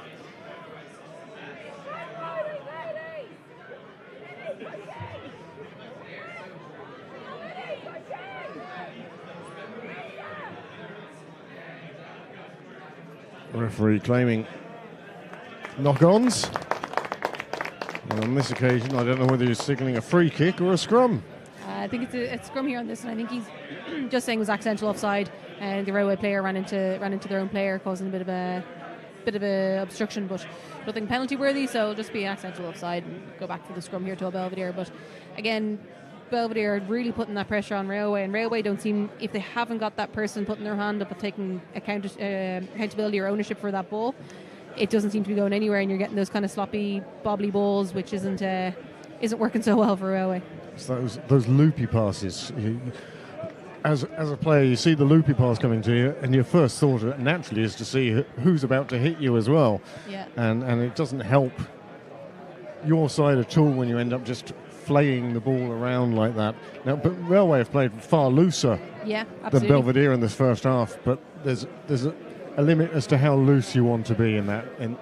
Referee claiming knock-ons. And on this occasion, I don't know whether he's signalling a free kick or a scrum. I think it's a scrum here on this, and I think he's just saying it was accidental offside, and the Railway player ran into their own player, causing a bit of a obstruction, but nothing penalty worthy. So it'll just be an accidental offside and go back for the scrum here to a Belvedere. But again, Belvedere really putting that pressure on Railway, and Railway don't seem, if they haven't got that person putting their hand up and taking accountability or ownership for that ball, it doesn't seem to be going anywhere, and you're getting those kind of sloppy, bobbly balls, which isn't working so well for Railway. It's those loopy passes. As a player, you see the loopy pass coming to you, and your first thought naturally is to see who's about to hit you as well. Yeah. And it doesn't help your side at all when you end up just flaying the ball around like that. Now, but Railway have played far looser than Belvedere in this first half, but there's a limit as to how loose you want to be in that. And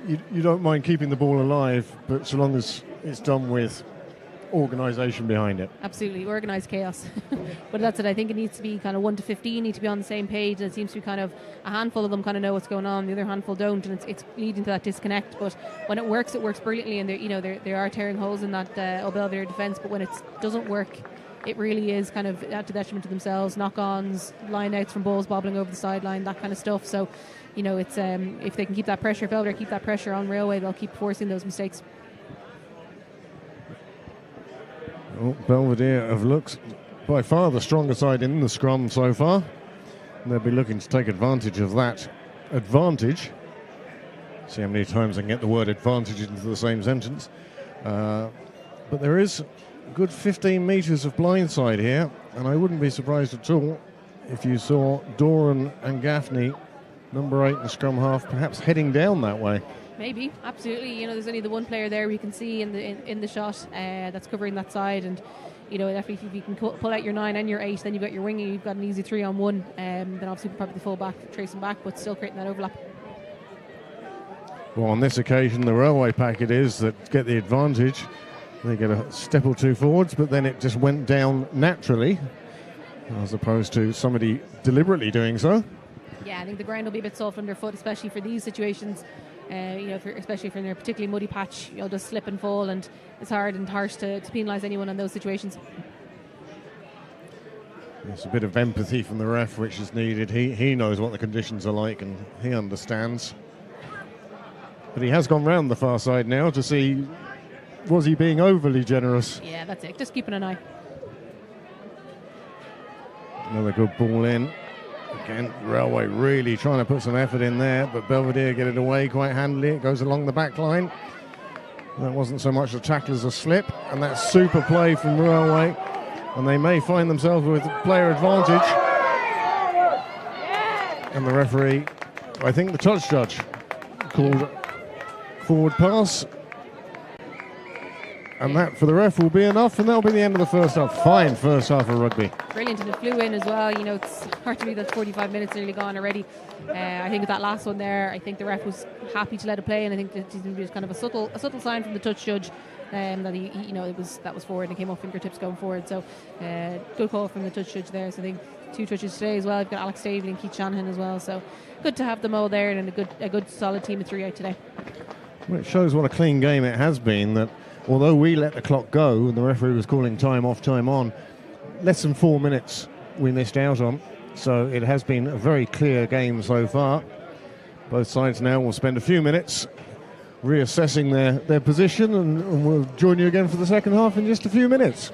you don't mind keeping the ball alive, but so long as it's done with organisation behind it. Absolutely, organised chaos. But that's it. I think it needs to be kind of 1 to 15 need to be on the same page. It seems to be kind of a handful of them kind of know what's going on, the other handful don't, and it's leading to that disconnect. But when it works brilliantly, and they are tearing holes in that Belvedere defence. But when it doesn't work, it really is kind of at the detriment to themselves. Knock-ons, line-outs from balls bobbling over the sideline, that kind of stuff. So, it's if they can keep that pressure, if Belvedere keep that pressure on Railway, they'll keep forcing those mistakes. Well, Belvedere have looked by far the stronger side in the scrum so far. And they'll be looking to take advantage of that advantage. See how many times I can get the word advantage into the same sentence. But there is a good 15 metres of blindside here, and I wouldn't be surprised at all if you saw Doran and Gaffney, number 8 in the scrum half, perhaps heading down that way. Maybe, absolutely. There's only the one player there we can see in the shot that's covering that side, and definitely if you can pull out your 9 and your 8, then you've got your wing, and you've got an easy 3-on-1. Then obviously probably the full back tracing back, but still creating that overlap. Well, on this occasion, the Railway pack it is that get the advantage. They get a step or two forwards, but then it just went down naturally, as opposed to somebody deliberately doing so. Yeah, I think the ground will be a bit soft underfoot, especially for these situations. Especially if you're in a particularly muddy patch, you'll just slip and fall, and it's hard and harsh to penalise anyone in those situations. There's a bit of empathy from the ref, which is needed. He knows what the conditions are like, and he understands. But he has gone round the far side now to see, was he being overly generous? Yeah, that's it. Just keeping an eye. Another good ball in. Again, Railway really trying to put some effort in there, but Belvedere get it away quite handily. It goes along the back line. That wasn't so much a tackle as a slip, and that's super play from Railway. and they may find themselves with player advantage. And the referee, I think the touch judge, called forward pass. And that for the ref will be enough, and that'll be the end of the first half. Fine first half of rugby. Brilliant, and it flew in as well. You know, it's hard to believe that 45 minutes nearly gone already. I think with that last one there, I think the ref was happy to let it play, and I think it was kind of a subtle sign from the touch judge that he you know, that was forward and it came off fingertips going forward. So good call from the touch judge there. So I think 2 touches today as well. You've got Alex Davey and Keith Shanahan as well. So good to have them all there, and a good solid team of 3 out today. Well, it shows what a clean game it has been. That although we let the clock go and the referee was calling time off, time on, less than 4 minutes we missed out on. So it has been a very clear game so far. Both sides now will spend a few minutes reassessing their position, and we'll join you again for the second half in just a few minutes.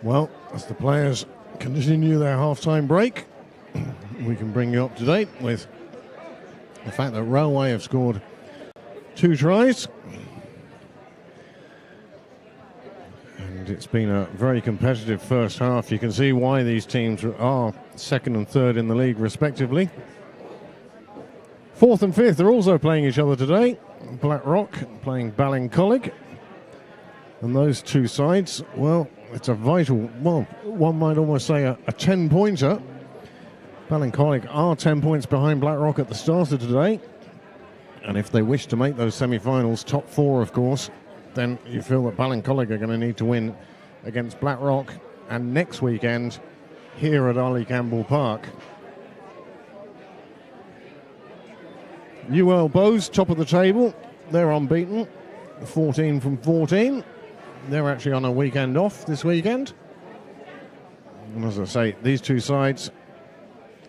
Well, as the players continue their half-time break, we can bring you up to date with the fact that Railway have scored 2 tries. And it's been a very competitive first half. You can see why these teams are 2nd and 3rd in the league, respectively. 4th and 5th are also playing each other today. Blackrock playing Ballincollig. And those 2 sides, well, it's a vital, well, one might almost say a 10-pointer. Ballincollig are 10 points behind Blackrock at the start of today. And if they wish to make those semi-finals, top 4, of course, then you feel that Ballincollig are going to need to win against Blackrock and next weekend here at Ollie Campbell Park. UL Bows, top of the table. They're unbeaten, 14 from 14. They're actually on a weekend off this weekend. And as I say, these two sides,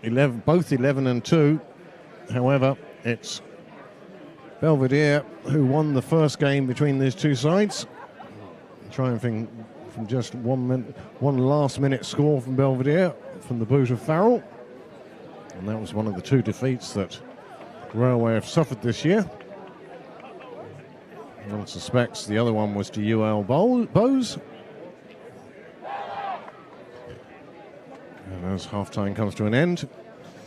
both 11 and 2. However, it's Belvedere who won the first game between these two sides, triumphing from just one last-minute score from Belvedere from the boot of Farrell. And that was one of the two defeats that Railway have suffered this year. One suspects the other one was to UL Bowes. And as half-time comes to an end,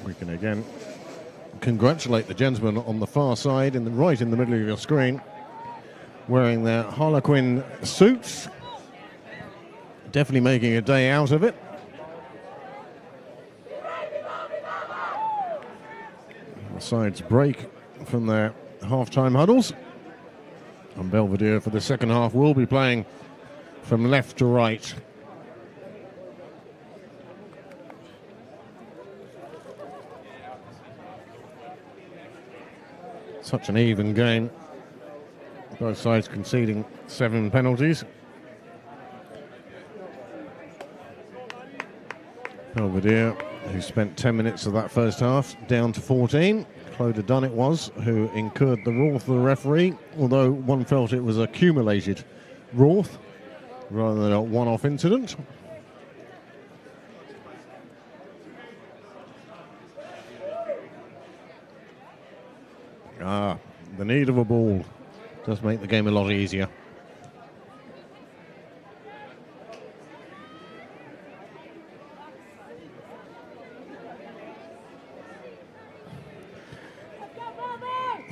we can again congratulate the gentlemen on the far side, right in the middle of your screen, wearing their Harlequin suits. Definitely making a day out of it. The sides break from their half-time huddles. And Belvedere for the second half will be playing from left to right. Such an even game. Both sides conceding 7 penalties. Belvedere, who spent 10 minutes of that first half, down to 14. Clodagh Dunnett was, who incurred the wrath of the referee, although one felt it was accumulated wrath rather than a one-off incident. The need of a ball does make the game a lot easier.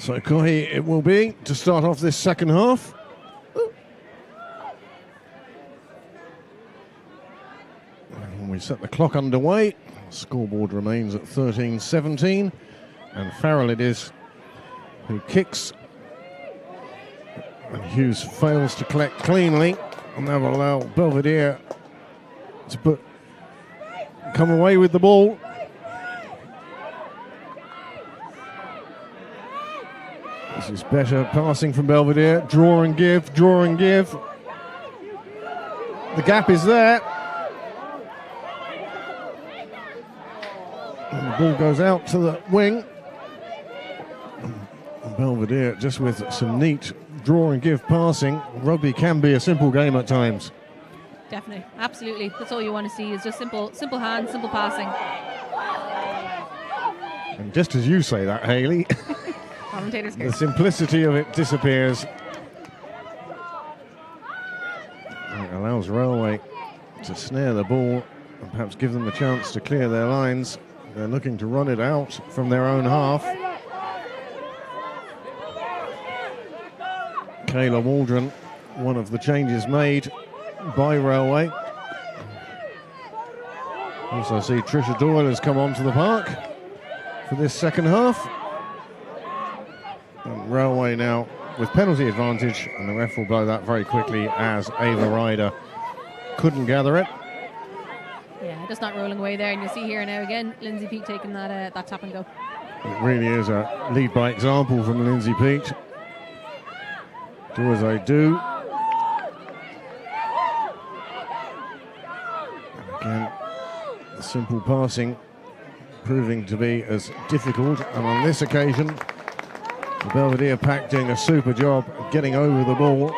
So Cohi it will be to start off this second half. And we set the clock underway. Scoreboard remains at 13-17. And Farrell it is who kicks. And Hughes fails to collect cleanly. And that will allow Belvedere to come away with the ball. This is better passing from Belvedere. Draw and give, draw and give. The gap is there. And the ball goes out to the wing. And Belvedere just with some neat draw and give passing. Rugby can be a simple game at times. Definitely, absolutely. That's all you want to see is just simple hands, simple passing. And just as you say that, Hayley, the simplicity of it disappears. And it allows Railway to snare the ball and perhaps give them a chance to clear their lines. They're looking to run it out from their own half. Kayla Waldron, one of the changes made by Railway. Also see Trisha Doyle has come onto the park for this second half. And Railway now with penalty advantage, and the ref will blow that very quickly as Ava Ryder couldn't gather it. Yeah, just not rolling away there, and you see here now again Lindsay Peake taking that tap and go. It really is a lead by example from Lindsay Peake. Do as I do. And again, the simple passing proving to be as difficult, and on this occasion the Belvedere pack doing a super job getting over the ball.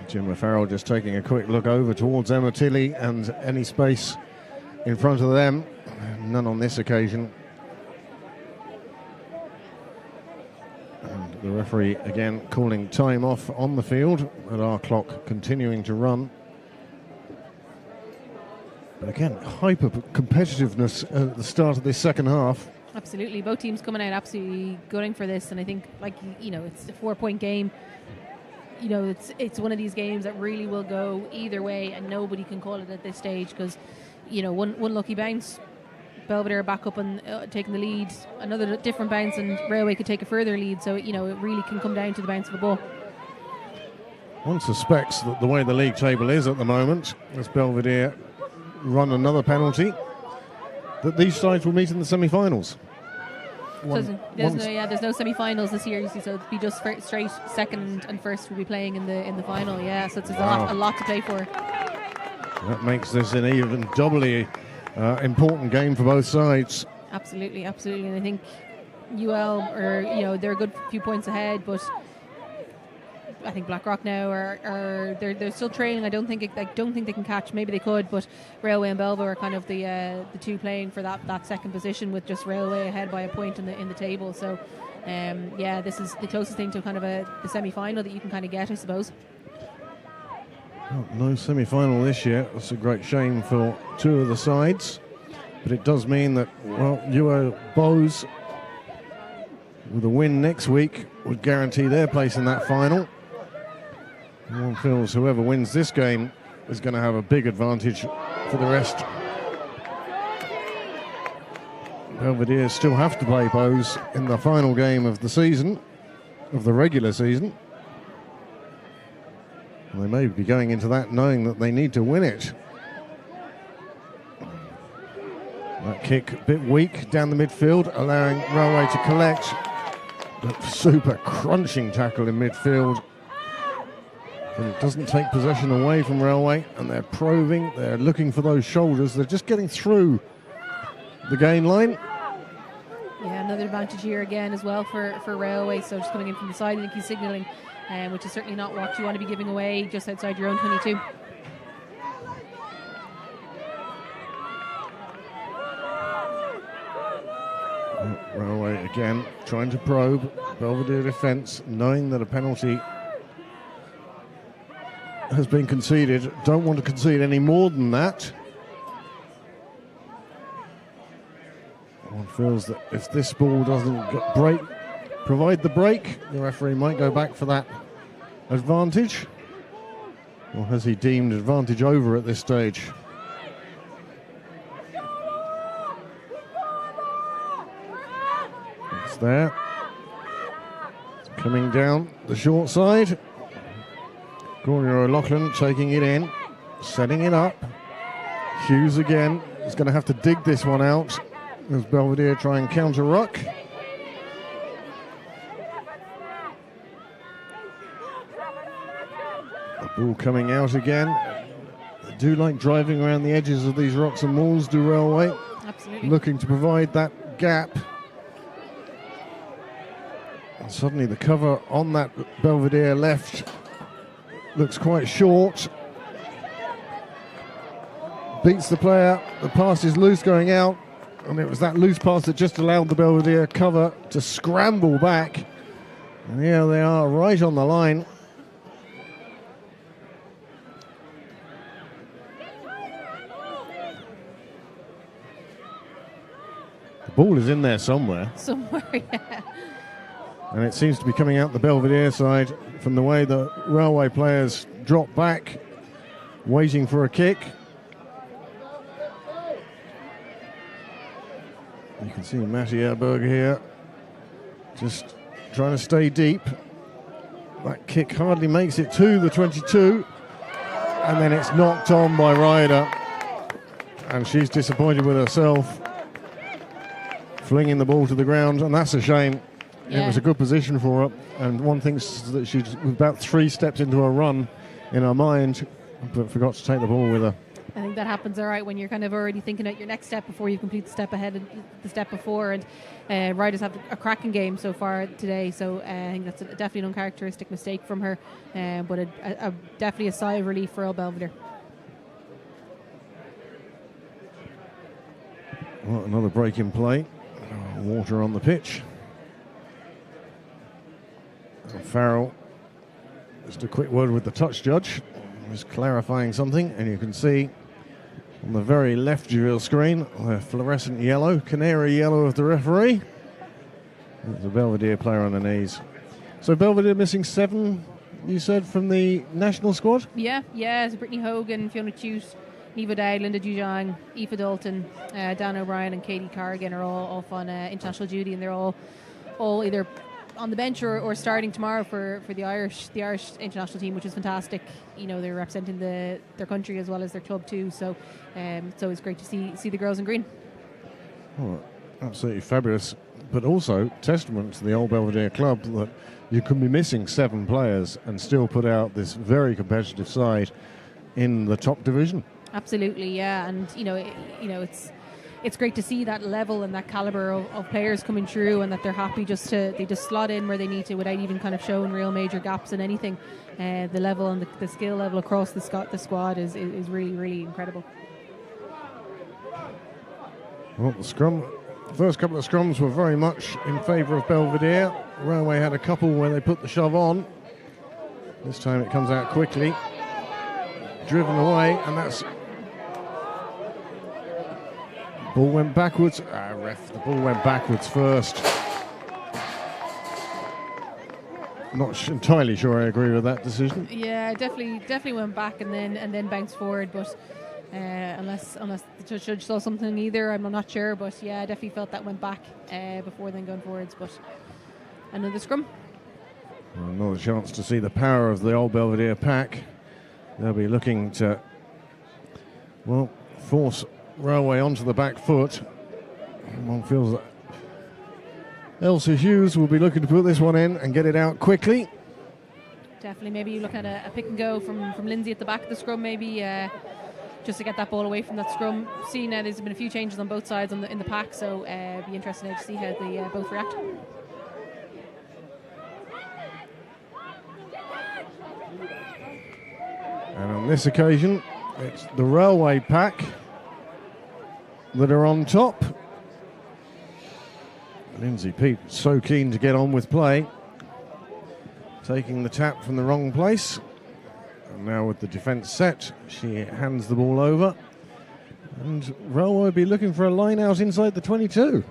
Jim Farrell just taking a quick look over towards Emma Tilley and any space in front of them. None on this occasion. And the referee again calling time off on the field, and our clock continuing to run. But again, hyper competitiveness at the start of this second half. Absolutely, both teams coming out absolutely gunning for this, and I think, like, you know, it's a 4-point game. You know, it's one of these games that really will go either way, and nobody can call it at this stage because, you know, one lucky bounce, Belvedere back up and taking the lead, another different bounce, and Railway could take a further lead. So, you know, it really can come down to the bounce of the ball. One suspects that the way the league table is at the moment, as Belvedere run another penalty, that these sides will meet in the semi-finals. There's no semi-finals this year, you see, so it'll be just straight second and first will be playing in the final. Yeah, so it's a lot to play for. That makes this an even doubly important game for both sides. Absolutely, and I think UL they're a good few points ahead, but I think Blackrock now are they're still trailing. I don't think they can catch. Maybe they could, but Railway and Belvedere are kind of the two playing for that second position, with just Railway ahead by a point in the table. So this is the closest thing to kind of the semi-final that you can kind of get, I suppose. Well, no semi-final this year. That's a great shame for two of the sides, but it does mean that UO Bows with a win next week would guarantee their place in that final. One feels whoever wins this game is going to have a big advantage for the rest. Belvedere still have to play Bows in the final game of the season, of the regular season. And they may be going into that knowing that they need to win it. That kick a bit weak down the midfield, allowing Railway to collect. But super crunching tackle in midfield. But it doesn't take possession away from Railway, and they're probing, they're looking for those shoulders. They're just getting through the gain line. Yeah, another advantage here again as well for Railway. So just coming in from the side, I think he's signalling, which is certainly not what you want to be giving away just outside your own 22. Railway again trying to probe Belvedere defence, knowing that a penalty has been conceded. Don't want to concede any more than that. One feels that if this ball doesn't provide the break, the referee might go back for that advantage. Or has he deemed advantage over at this stage? It's there. It's coming down the short side. Gordon O'Loughlin taking it in, setting it up. Hughes again is going to have to dig this one out as Belvedere try and counter ruck. The ball coming out again. They do like driving around the edges of these rocks and walls, do Railway. Absolutely. Looking to provide that gap. And suddenly the cover on that Belvedere left looks quite short. Beats the player. The pass is loose going out. And it was that loose pass that just allowed the Belvedere cover to scramble back. And here they are right on the line. The ball is in there somewhere. Yeah. And it seems to be coming out the Belvedere side from the way the Railway players drop back, waiting for a kick. You can see Matty Erberg here, just trying to stay deep. That kick hardly makes it to the 22, and then it's knocked on by Ryder, and she's disappointed with herself, flinging the ball to the ground, and that's a shame. Yeah. It was a good position for her, and one thinks that she's about 3 steps into a run in her mind, but forgot to take the ball with her. I think that happens all right when you're kind of already thinking about your next step before you complete the step ahead of the step before. And Riders have a cracking game so far today, so I think that's definitely an uncharacteristic mistake from her, but definitely a sigh of relief for Earl Belvedere. Well, another break in play. Water on the pitch. Farrell, just a quick word with the touch judge. He's clarifying something, and you can see on the very left of your screen the fluorescent yellow, canary yellow of the referee. There's a Belvedere player on the knees. So Belvedere missing 7, you said, from the national squad? Yeah, it's Brittany Hogan, Fiona Cute, Neva Dowd, Linda Dujong, Aoife Dalton, Dan O'Brien and Katie Carrigan are all off on international duty, and they're all either on the bench or starting tomorrow for the Irish international team, which is fantastic. You know, they're representing their country as well as their club too. So it's great to see the girls in green. Oh, absolutely fabulous. but also testament to the old Belvedere club that you can be missing 7 players and still put out this very competitive side in the top division. Absolutely, yeah, and it's great to see that level and that caliber of players coming through, and that they're happy they just slot in where they need to without even kind of showing real major gaps in anything. The level and the skill level across the squad is really, really incredible. Well, first couple of scrums were very much in favour of Belvedere. Railway had a couple where they put the shove on. This time it comes out quickly, driven away, and that's... Ball went backwards. The ball went backwards first. Not entirely sure I agree with that decision. Yeah, definitely went back and then bounced forward, but unless the judge saw something either, I'm not sure. But yeah, I definitely felt that went back before then going forwards. But another scrum. Another chance to see the power of the old Belvedere pack. They'll be looking to, force Railway onto the back foot. One feels that Elsa Hughes will be looking to put this one in and get it out quickly. Definitely, maybe you look at a pick and go from Lindsay at the back of the scrum, maybe just to get that ball away from that scrum. See, now there's been a few changes on both sides in the pack, so it'll be interesting to see how they both react. And on this occasion, it's the Railway pack that are on top. Lindsay Peat so keen to get on with play, taking the tap from the wrong place, and now with the defence set she hands the ball over, and Railway will be looking for a line out inside the 22.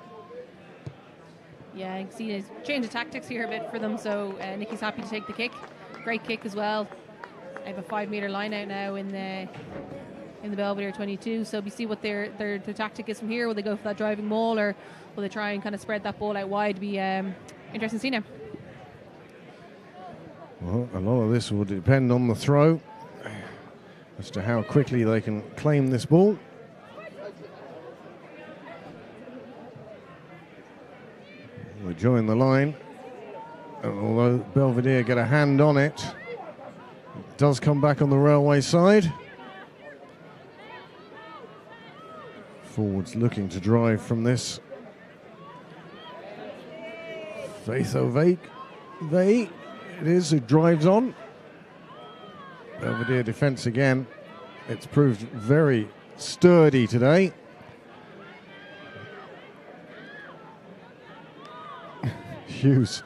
Yeah, I can see a change of tactics here a bit for them, so Nicky's happy to take the kick. Great kick as well. I have a 5 metre line out now in the Belvedere 22, so we see what their tactic is from here. Will they go for that driving maul, or will they try and kind of spread that ball out wide? Be interesting to see now. Well, a lot of this will depend on the throw as to how quickly they can claim this ball. They join the line, and although Belvedere get a hand on it, it does come back on the Railway side. Forwards looking to drive from this. Faith Ovake, it is who drives on. Belvedere defence again. It's proved very sturdy today. Hughes,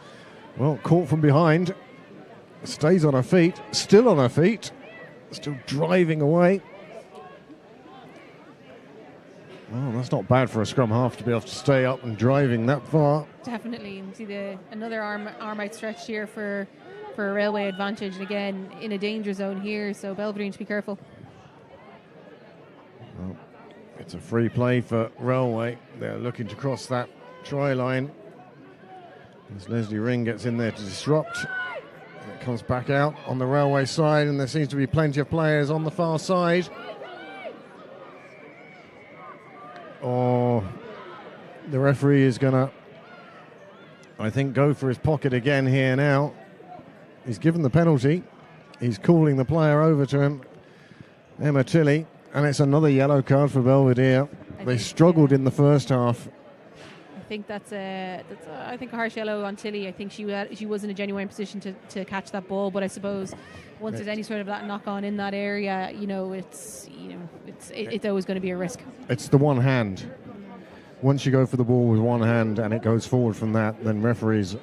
caught from behind. Stays on her feet, still on her feet. Still driving away. Well, that's not bad for a scrum half to be able to stay up and driving that far. Definitely. You see another arm out stretched here for a Railway advantage, and again in a danger zone here, so Belvedere needs to be careful. Well, it's a free play for Railway. They're looking to cross that try line as Leslie Ring gets in there to disrupt. It comes back out on the Railway side, and there seems to be plenty of players on the far side. Or the referee is going to, I think, go for his pocket again here now. He's given the penalty. He's calling the player over to him, Emma Tilley, and it's another yellow card for Belvedere. They struggled in the first half. I think that's a harsh yellow on Tilley. I think she was in a genuine position to catch that ball, but I suppose once there's any sort of that knock on in that area, it's always going to be a risk. It's the one hand. Once you go for the ball with one hand and it goes forward from that, then referees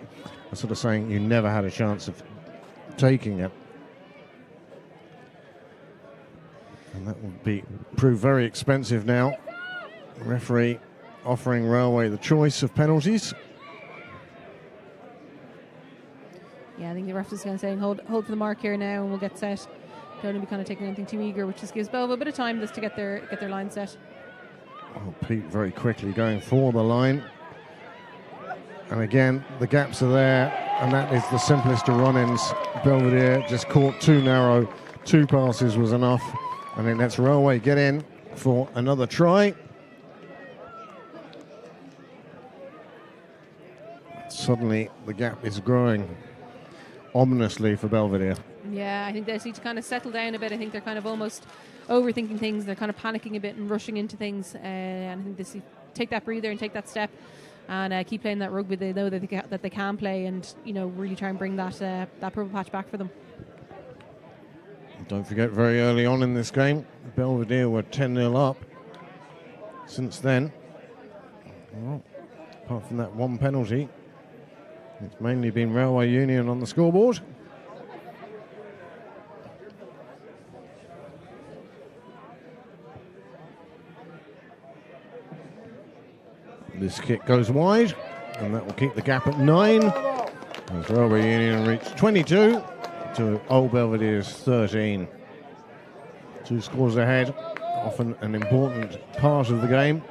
are sort of saying you never had a chance of taking it. And that will prove very expensive now. Referee offering Railway the choice of penalties. Yeah, I think the ref is going to say hold for the mark here now, and we'll get set. Don't want to be kind of taking anything too eager, which just gives Belva a bit of time just to get their line set. Oh, Pete very quickly going for the line. And again, the gaps are there, and that is the simplest of run-ins. Belvedere just caught too narrow. 2 passes was enough. And it lets Railway get in for another try. suddenly the gap is growing ominously for Belvedere. Yeah, I think they just need to kind of settle down a bit. I think they're kind of almost overthinking things. They're kind of panicking a bit and rushing into things. And I think they take that breather and take that step and keep playing that rugby they know that they can play, and really try and bring that purple patch back for them. Don't forget, very early on in this game, Belvedere were 10-0 up. Since then, well, apart from that one penalty, it's mainly been Railway Union on the scoreboard. This kick goes wide, and that will keep the gap at 9. As Railway Union reach 22 to Old Belvedere's 13. 2 scores ahead, often an important part of the game,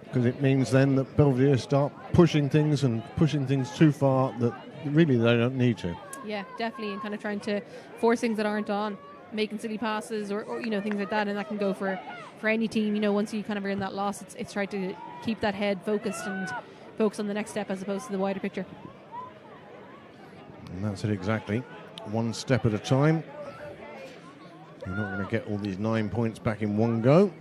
because it means then that Belvedere start pushing things too far that really they don't need to. Yeah, definitely, and kind of trying to force things that aren't on, making silly passes or things like that, and that can go for any team. Once you kind of are in that loss, it's trying to keep that head focused and focus on the next step as opposed to the wider picture. And that's it exactly. One step at a time. You're not going to get all these 9 points back in one go.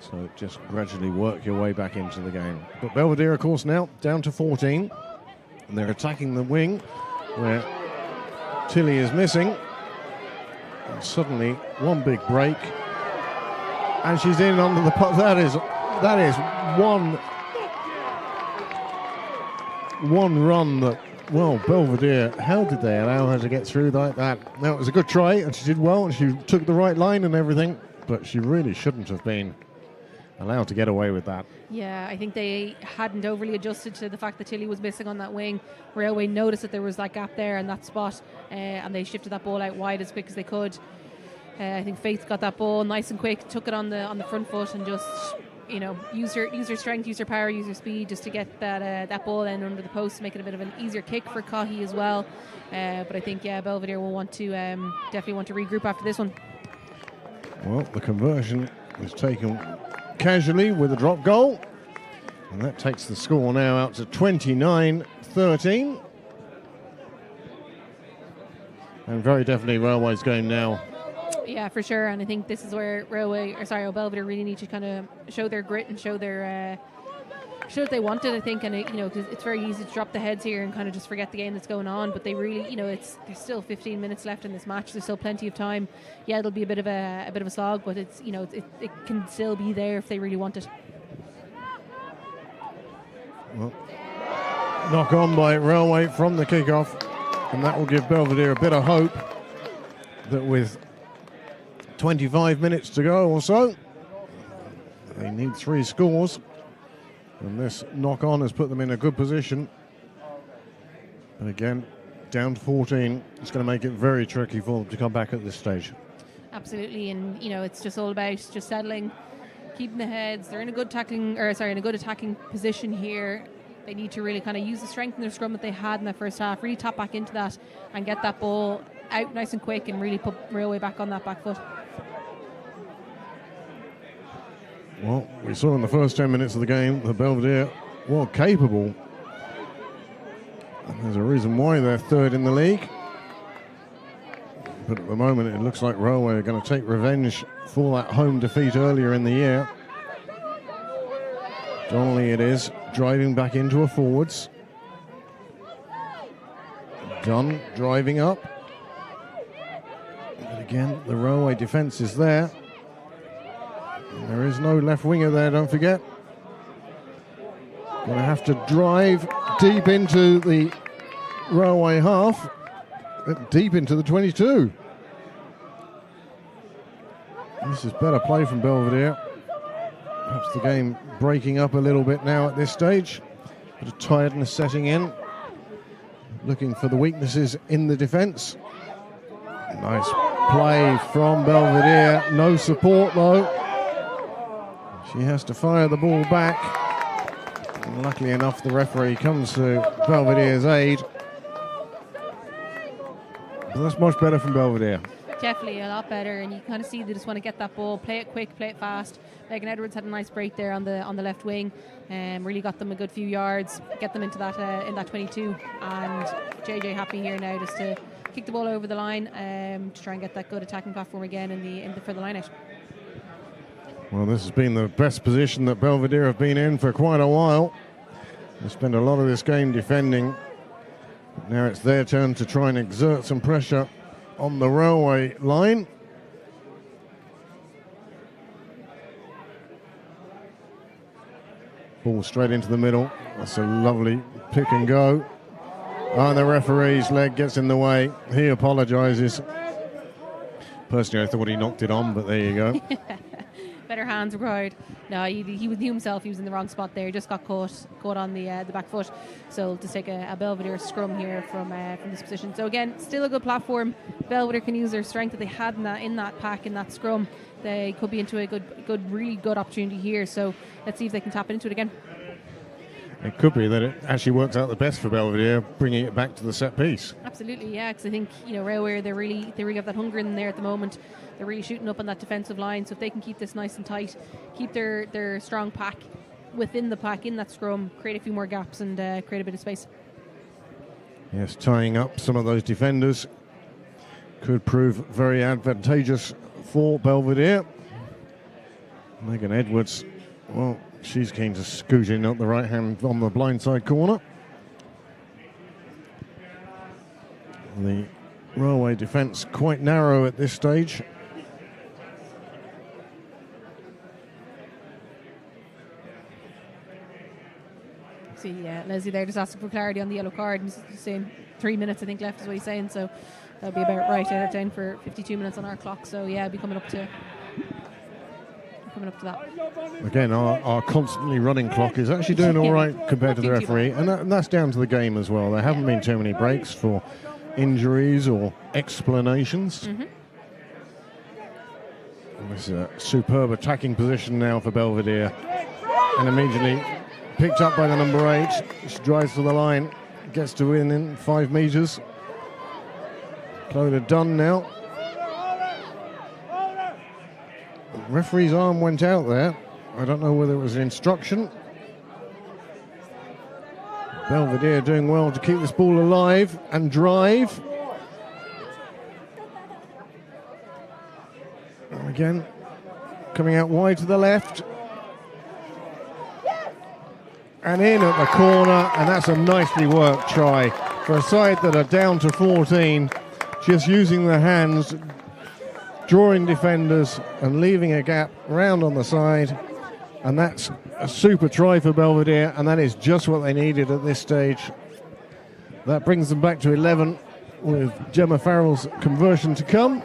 So just gradually work your way back into the game. But Belvedere, of course, now down to 14. And they're attacking the wing where Tilly is missing. And suddenly, one big break. And she's in under the puck. That is one run that, well, Belvedere, how did they allow her to get through like that? Now, it was a good try, and she did well, and she took the right line and everything, but she really shouldn't have been allowed to get away with that. Yeah, I think they hadn't overly adjusted to the fact that Tilly was missing on that wing. Railway noticed that there was that gap there in that spot, and they shifted that ball out wide as quick as they could. I think Faith got that ball nice and quick, took it on the front foot, and just use her strength, use her power, use her speed, just to get that ball in under the post, to make it a bit of an easier kick for Caughey as well. But I think Belvedere will want to definitely want to regroup after this one. Well, the conversion was taken casually with a drop goal, and that takes the score now out to 29-13. And very definitely Railway's game now. Yeah, for sure, and I think this is where Belvedere really need to kind of show their grit and show what they wanted, I think, and because it's very easy to drop the heads here and kind of just forget the game that's going on, but they really, there's still 15 minutes left in this match. There's still plenty of time. Yeah, it'll be a bit of a slog, but it's it can still be there if they really want it. Well, knock on by Railway from the kickoff, and that will give Belvedere a bit of hope that with 25 minutes to go or so, they need 3 scores, and this knock-on has put them in a good position. But again, down to 14, it's going to make it very tricky for them to come back at this stage. Absolutely, and it's just all about just settling, keeping the heads. They're in a good attacking position here. They need to really kind of use the strength in their scrum that they had in the first half, really tap back into that and get that ball out nice and quick and really put Railway back on that back foot. Well, we saw in the first 10 minutes of the game that Belvedere were capable. And there's a reason why they're third in the league. But at the moment, it looks like Railway are going to take revenge for that home defeat earlier in the year. Donnelly it is, driving back into a forwards. Dunn driving up. But again, the Railway defence is there. There is no left winger there, don't forget. Going to have to drive deep into the Railway half, deep into the 22. This is better play from Belvedere. Perhaps the game breaking up a little bit now at this stage. Bit of tiredness setting in. Looking for the weaknesses in the defence. Nice play from Belvedere. No support though. She has to fire the ball back. And luckily enough, the referee comes to Belvedere's aid. But that's much better from Belvedere. Definitely a lot better, and you kind of see they just want to get that ball, play it quick, play it fast. Megan Edwards had a nice break there on the left wing, and really got them a good few yards, get them into that in that 22. And JJ happy here now just to kick the ball over the line to try and get that good attacking platform again for the line out. Well, this has been the best position that Belvedere have been in for quite a while. They spent a lot of this game defending. Now it's their turn to try and exert some pressure on the railway line. Ball straight into the middle. That's a lovely pick and go. And the referee's leg gets in the way. He apologises. Personally, I thought he knocked it on, but there you go. Better hands required. No, he knew himself. He was in the wrong spot there. He just got caught on the back foot. So to take a Belvedere scrum here from this position. So again, still a good platform. Belvedere can use their strength that they had in that pack, in that scrum. They could be into a really good opportunity here. So let's see if they can tap into it again. It could be that it actually works out the best for Belvedere, bringing it back to the set piece. Absolutely, yeah. Because I think Railway they really have that hunger in there at the moment. They're really shooting up on that defensive line. So if they can keep this nice and tight, keep their strong pack within the pack in that scrum, create a few more gaps and create a bit of space. Yes, tying up some of those defenders could prove very advantageous for Belvedere. Megan Edwards, well, she's keen to scoot in up the right hand on the blindside corner. The railway defence quite narrow at this stage. See, Leslie there just asking for clarity on the yellow card. He's saying 3 minutes, I think, left is what he's saying. So that'll be about right. Down for 52 minutes on our clock. So yeah, I'll be coming up to that. Again, our constantly running clock is actually doing all right compared to the referee, and that's down to the game as well. There haven't been too many breaks for injuries or explanations. Mm-hmm. This is a superb attacking position now for Belvedere, and immediately picked up by the number 8. She drives to the line, gets to within 5 metres. Clodagh Dunn now. The referee's arm went out there. I don't know whether it was an instruction. Belvedere doing well to keep this ball alive and drive. And again, coming out wide to the left. And in at the corner, and that's a nicely worked try for a side that are down to 14, just using their hands, drawing defenders and leaving a gap round on the side. And that's a super try for Belvedere, and that is just what they needed at this stage. That brings them back to 11 with Gemma Farrell's conversion to come.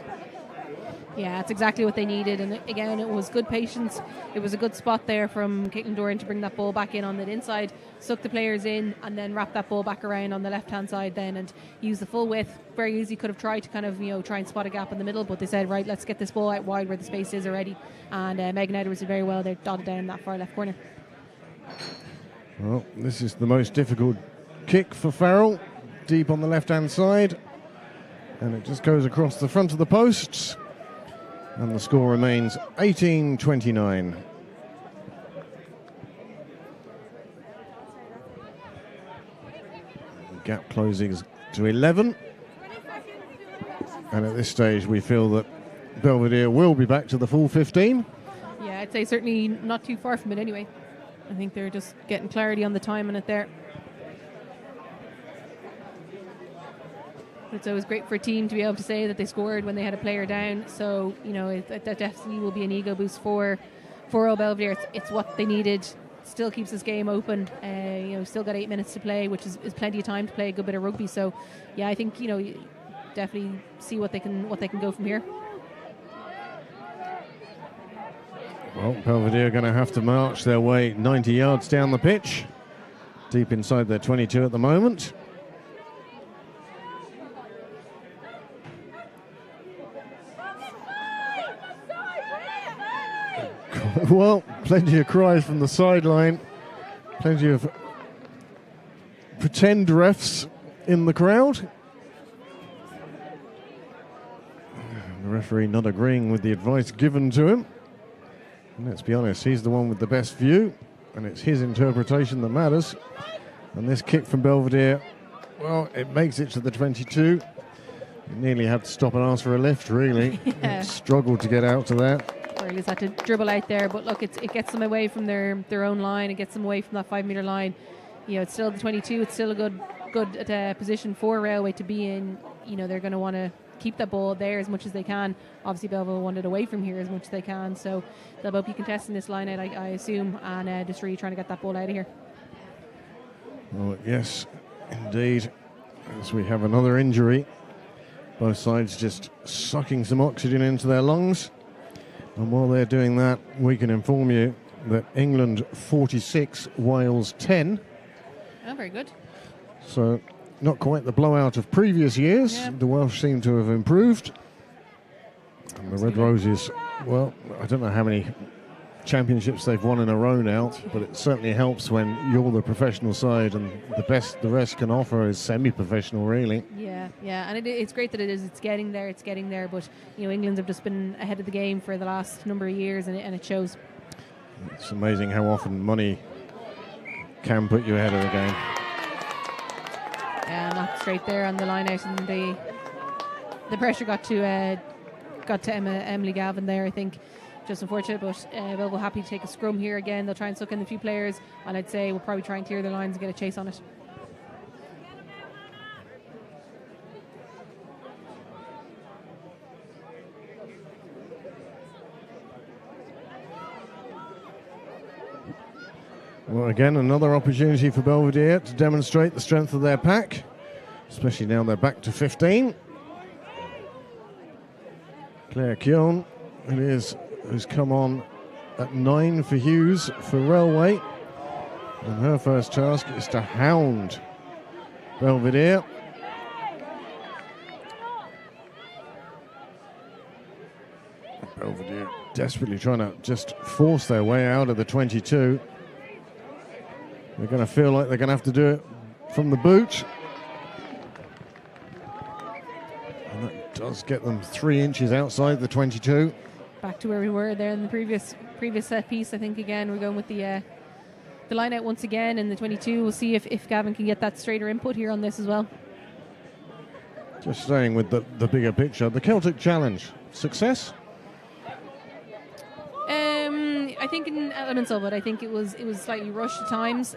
Yeah, that's exactly what they needed. And again, it was good patience. It was a good spot there from Caitlin Doran to bring that ball back in on the inside, suck the players in, and then wrap that ball back around on the left-hand side then and use the full width. Very easy, could have tried to kind of, try and spot a gap in the middle, but they said, right, let's get this ball out wide where the space is already. And Megan Edwards did very well. They're dotted down that far left corner. Well, this is the most difficult kick for Farrell, deep on the left-hand side. And it just goes across the front of the posts. And the score remains 18-29. Gap closing to 11. And at this stage, we feel that Belvedere will be back to the full 15. Yeah, I'd say certainly not too far from it anyway. I think they're just getting clarity on the time in it there. It's always great for a team to be able to say that they scored when they had a player down. So, that definitely will be an ego boost for Royal Belvedere. It's what they needed. Still keeps this game open. Still got 8 minutes to play, which is plenty of time to play a good bit of rugby. So, yeah, I think, definitely see what they can go from here. Well, Belvedere are going to have to march their way 90 yards down the pitch. Deep inside their 22 at the moment. Well, plenty of cries from the sideline, plenty of pretend refs in the crowd. The referee not agreeing with the advice given to him. And let's be honest, he's the one with the best view, and it's his interpretation that matters. And this kick from Belvedere, well, it makes it to the 22. You nearly had to stop and ask for a lift, really. Yeah. Struggled to get out to that. Or he's had to dribble out there, but look, it gets them away from their own line. It gets them away from that 5 metre line. You know, it's still the 22. It's still a good position for Railway to be in. You know, they're going to want to keep that ball there as much as they can. Obviously, Belvedere want it away from here as much as they can. So they'll both be contesting this line out, I assume, and just really trying to get that ball out of here. Well, yes, indeed. As we have another injury. Both sides just sucking some oxygen into their lungs. And while they're doing that, we can inform you that England 46, Wales 10. Oh, very good. So not quite the blowout of previous years. Yeah. The Welsh seem to have improved. And the Red Roses, well, I don't know how many championships they've won in a row now, but it certainly helps when you're the professional side and the rest can offer is semi-professional, really. Yeah, and it's great that it's getting there, but you know, England have just been ahead of the game for the last number of years, and it shows. It's amazing how often money can put you ahead of the game. Yeah, not straight there on the line out, and the pressure got to Emily Gavin there, I think. Just unfortunate, but we'll happy to take a scrum here again. They'll try and suck in a few players, and I'd say we'll probably try and clear their lines and get a chase on it. Well, again, another opportunity for Belvedere to demonstrate the strength of their pack, especially now they're back to 15. Claire Keown, it is, who's come on at 9 for Hughes for Railway. And her first task is to hound Belvedere. Belvedere desperately trying to just force their way out of the 22. They're going to feel like they're going to have to do it from the boot. And that does get them 3 inches outside the 22. Back to where we were there in the previous set piece. I think again we're going with the line out once again in the 22. We'll see if Gavin can get that straighter input here on this as well. Just staying with the bigger picture, the Celtic Challenge, success? I think in elements of it, I think it was slightly rushed at times,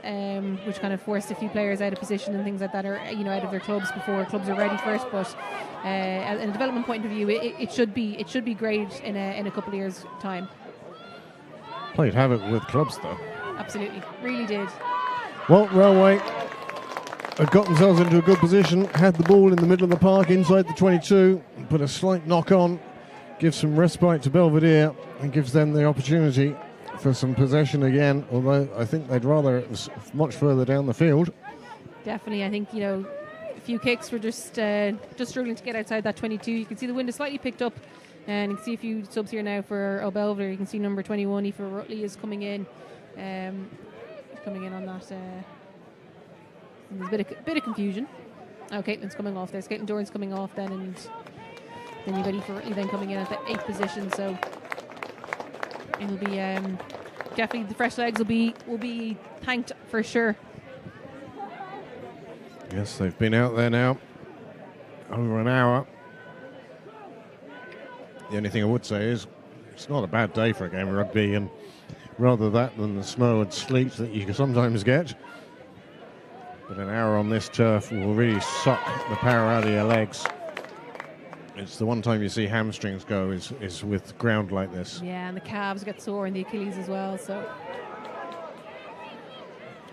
which kind of forced a few players out of position and things like that, or out of their clubs before clubs are ready for it. But in a development point of view, it should be great in a couple of years' time. Played havoc with clubs though. Absolutely, really did. Well, Railway had got themselves into a good position, had the ball in the middle of the park inside the 22, put a slight knock on, gives some respite to Belvedere and gives them the opportunity for some possession again, although I think they'd rather it was much further down the field. Definitely, I think a few kicks were just struggling to get outside that 22. You can see the wind is slightly picked up, and you can see a few subs here now for Belvedere. You can see number 21, Aoife Rutley, is coming in. He's coming in on that. There's a bit of confusion. Oh, Caitlin's coming off there. Caitlin Doran's coming off then, and then you've got Aoife Rutley then coming in at the 8th position. So it'll be definitely the fresh legs will be thanked for sure. Yes, they've been out there now over an hour. The only thing I would say is it's not a bad day for a game of rugby, and rather that than the snow and sleet that you can sometimes get. But an hour on this turf will really suck the power out of your legs. It's the one time you see hamstrings go is with ground like this. Yeah, and the calves get sore and the Achilles as well. So,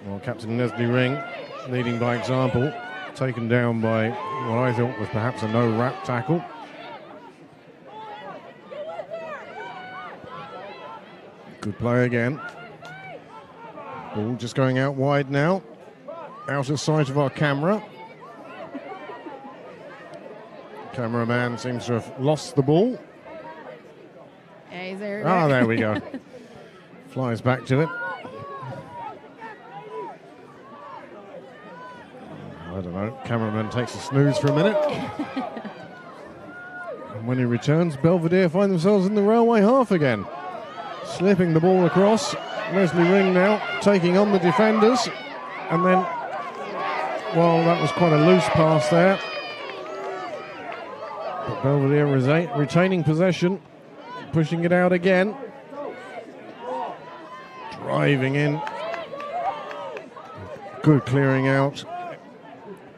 well, Captain Leslie Ring leading by example, taken down by what I thought was perhaps a no-wrap tackle. Good play again. Ball just going out wide now, out of sight of our camera. Cameraman seems to have lost the ball. Yeah, he's there. Ah, there we go. Flies back to it. I don't know. Cameraman takes a snooze for a minute. And when he returns, Belvedere find themselves in the railway half again. Slipping the ball across. Leslie Ring now taking on the defenders. And then, well, that was quite a loose pass there. But Belvedere retaining possession, pushing it out again. Driving in. Good clearing out.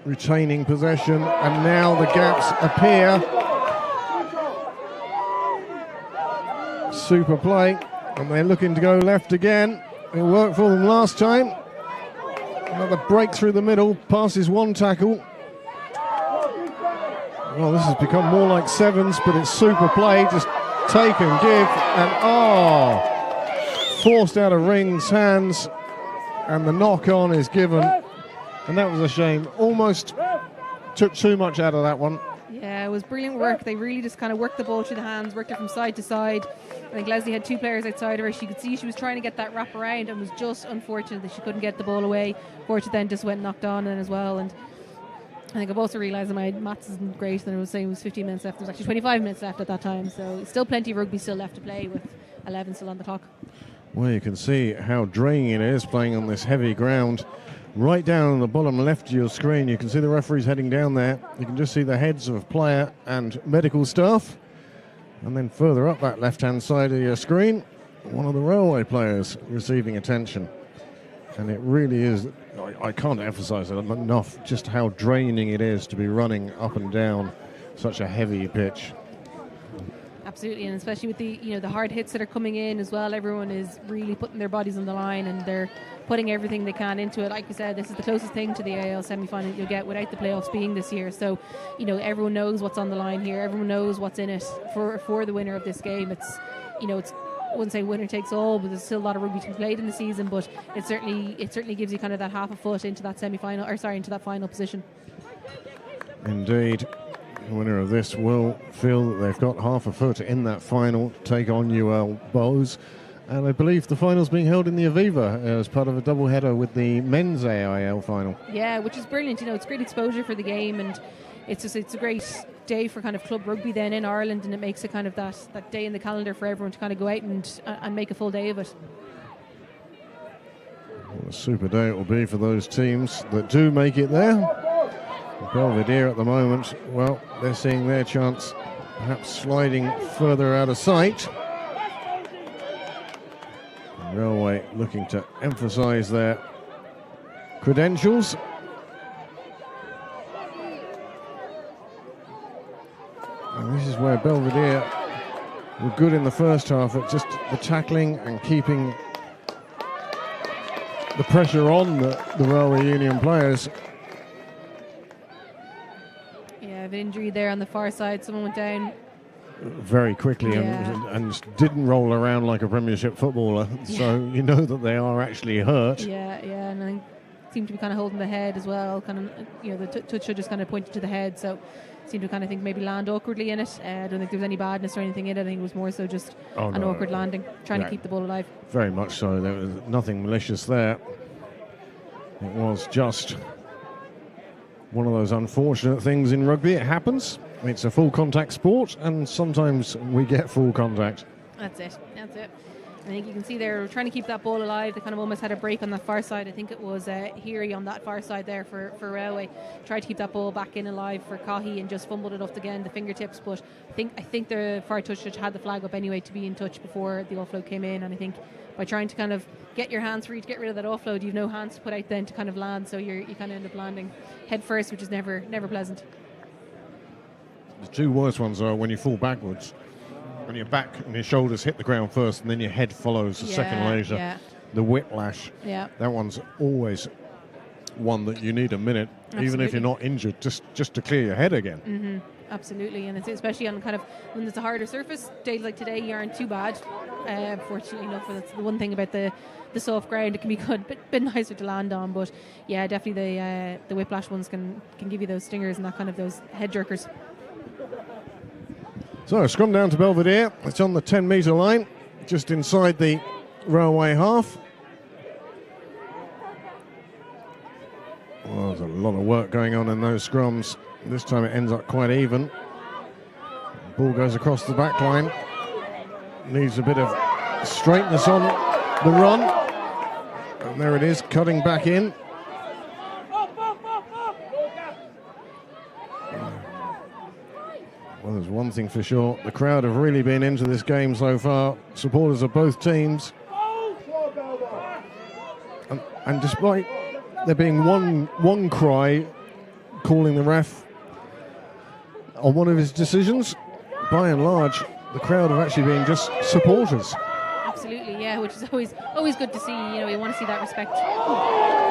Retaining possession. And now the gaps appear. Super play. And they're looking to go left again. It worked for them last time. Another break through the middle. Passes one tackle. Well, this has become more like sevens, but it's super play. Just take and give. And forced out of Ring's hands. And the knock on is given. And that was a shame. Almost took too much out of that one. Yeah, it was brilliant work. They really just kind of worked the ball through the hands, worked it from side to side. I think Leslie had two players outside of her. She could see she was trying to get that wrap around and was just unfortunate that she couldn't get the ball away. Fortunate then just went knocked on in as well. And I think I've also realised that my maths isn't great, and I was saying it was 15 minutes left. There was actually 25 minutes left at that time. So still plenty of rugby still left to play with 11 still on the clock. Well, you can see how draining it is playing on this heavy ground. Right down on the bottom left of your screen, you can see the referees heading down there. You can just see the heads of player and medical staff. And then further up that left-hand side of your screen, one of the railway players receiving attention. And it really is, I can't emphasise it enough, just how draining it is to be running up and down such a heavy pitch. Absolutely, and especially with the hard hits that are coming in as well. Everyone is really putting their bodies on the line, and they're putting everything they can into it. Like we said, this is the closest thing to the AIL semi-final you'll get without the playoffs being this year. So, everyone knows what's on the line here. Everyone knows what's in it for the winner of this game. It's I wouldn't say winner takes all, but there's still a lot of rugby to be played in the season. But it certainly gives you kind of that half a foot into that into that final position. Indeed. The winner of this will feel that they've got half a foot in that final, take on UL Bows. And I believe the final's being held in the Aviva as part of a double-header with the men's AIL final. Yeah, which is brilliant. It's great exposure for the game, and it's a great day for kind of club rugby then in Ireland, and it makes it kind of that day in the calendar for everyone to kind of go out and make a full day of it. What a super day it will be for those teams that do make it there. Belvedere at the moment, well, they're seeing their chance perhaps sliding further out of sight. Railway looking to emphasise their credentials. And this is where Belvedere were good in the first half at just the tackling and keeping the pressure on the Railway Union players. An injury there on the far side. Someone went down very quickly and didn't roll around like a Premiership footballer. So you know that they are actually hurt. Yeah, and I think seemed to be kind of holding the head as well. Kind of, the touch just kind of pointed to the head. So seemed to kind of think maybe land awkwardly in it. I don't think there was any badness or anything in it. I think it was more so just an awkward landing, trying to keep the ball alive. Very much so. There was nothing malicious there. It was just one of those unfortunate things in rugby. It happens. It's a full contact sport, and sometimes we get full contact. That's it. I think you can see they're trying to keep that ball alive. They kind of almost had a break on that far side. I think it was Heary on that far side there for Railway. Tried to keep that ball back in alive for Cohey and just fumbled it off again, the fingertips. But I think the far touch judge had the flag up anyway to be in touch before the offload came in. And I think by trying to kind of get your hands free to get rid of that offload, you've no hands to put out then to kind of land. So you kind of end up landing head first, which is never pleasant. The two worst ones are when you fall backwards. When your back and your shoulders hit the ground first, and then your head follows a second later. Yeah. The whiplash. Yeah. That one's always one that you need a minute, even if you're not injured, just to clear your head again. Mm-hmm. Absolutely, and it's especially on kind of when there's a harder surface. Days like today, you aren't too bad. Fortunately enough, that's the one thing about the soft ground. It can be good, bit nicer to land on. But yeah, definitely the whiplash ones can give you those stingers and that kind of those head jerkers. So, scrum down to Belvedere. It's on the 10-metre line, just inside the Railway half. Well, there's a lot of work going on in those scrums. This time it ends up quite even. Ball goes across the back line. Needs a bit of straightness on the run. And there it is, cutting back in. Well, there's one thing for sure. The crowd have really been into this game so far. Supporters of both teams. And despite there being one cry calling the ref on one of his decisions, by and large, the crowd have actually been just supporters. Absolutely, yeah, which is always good to see. You know, you want to see that respect. You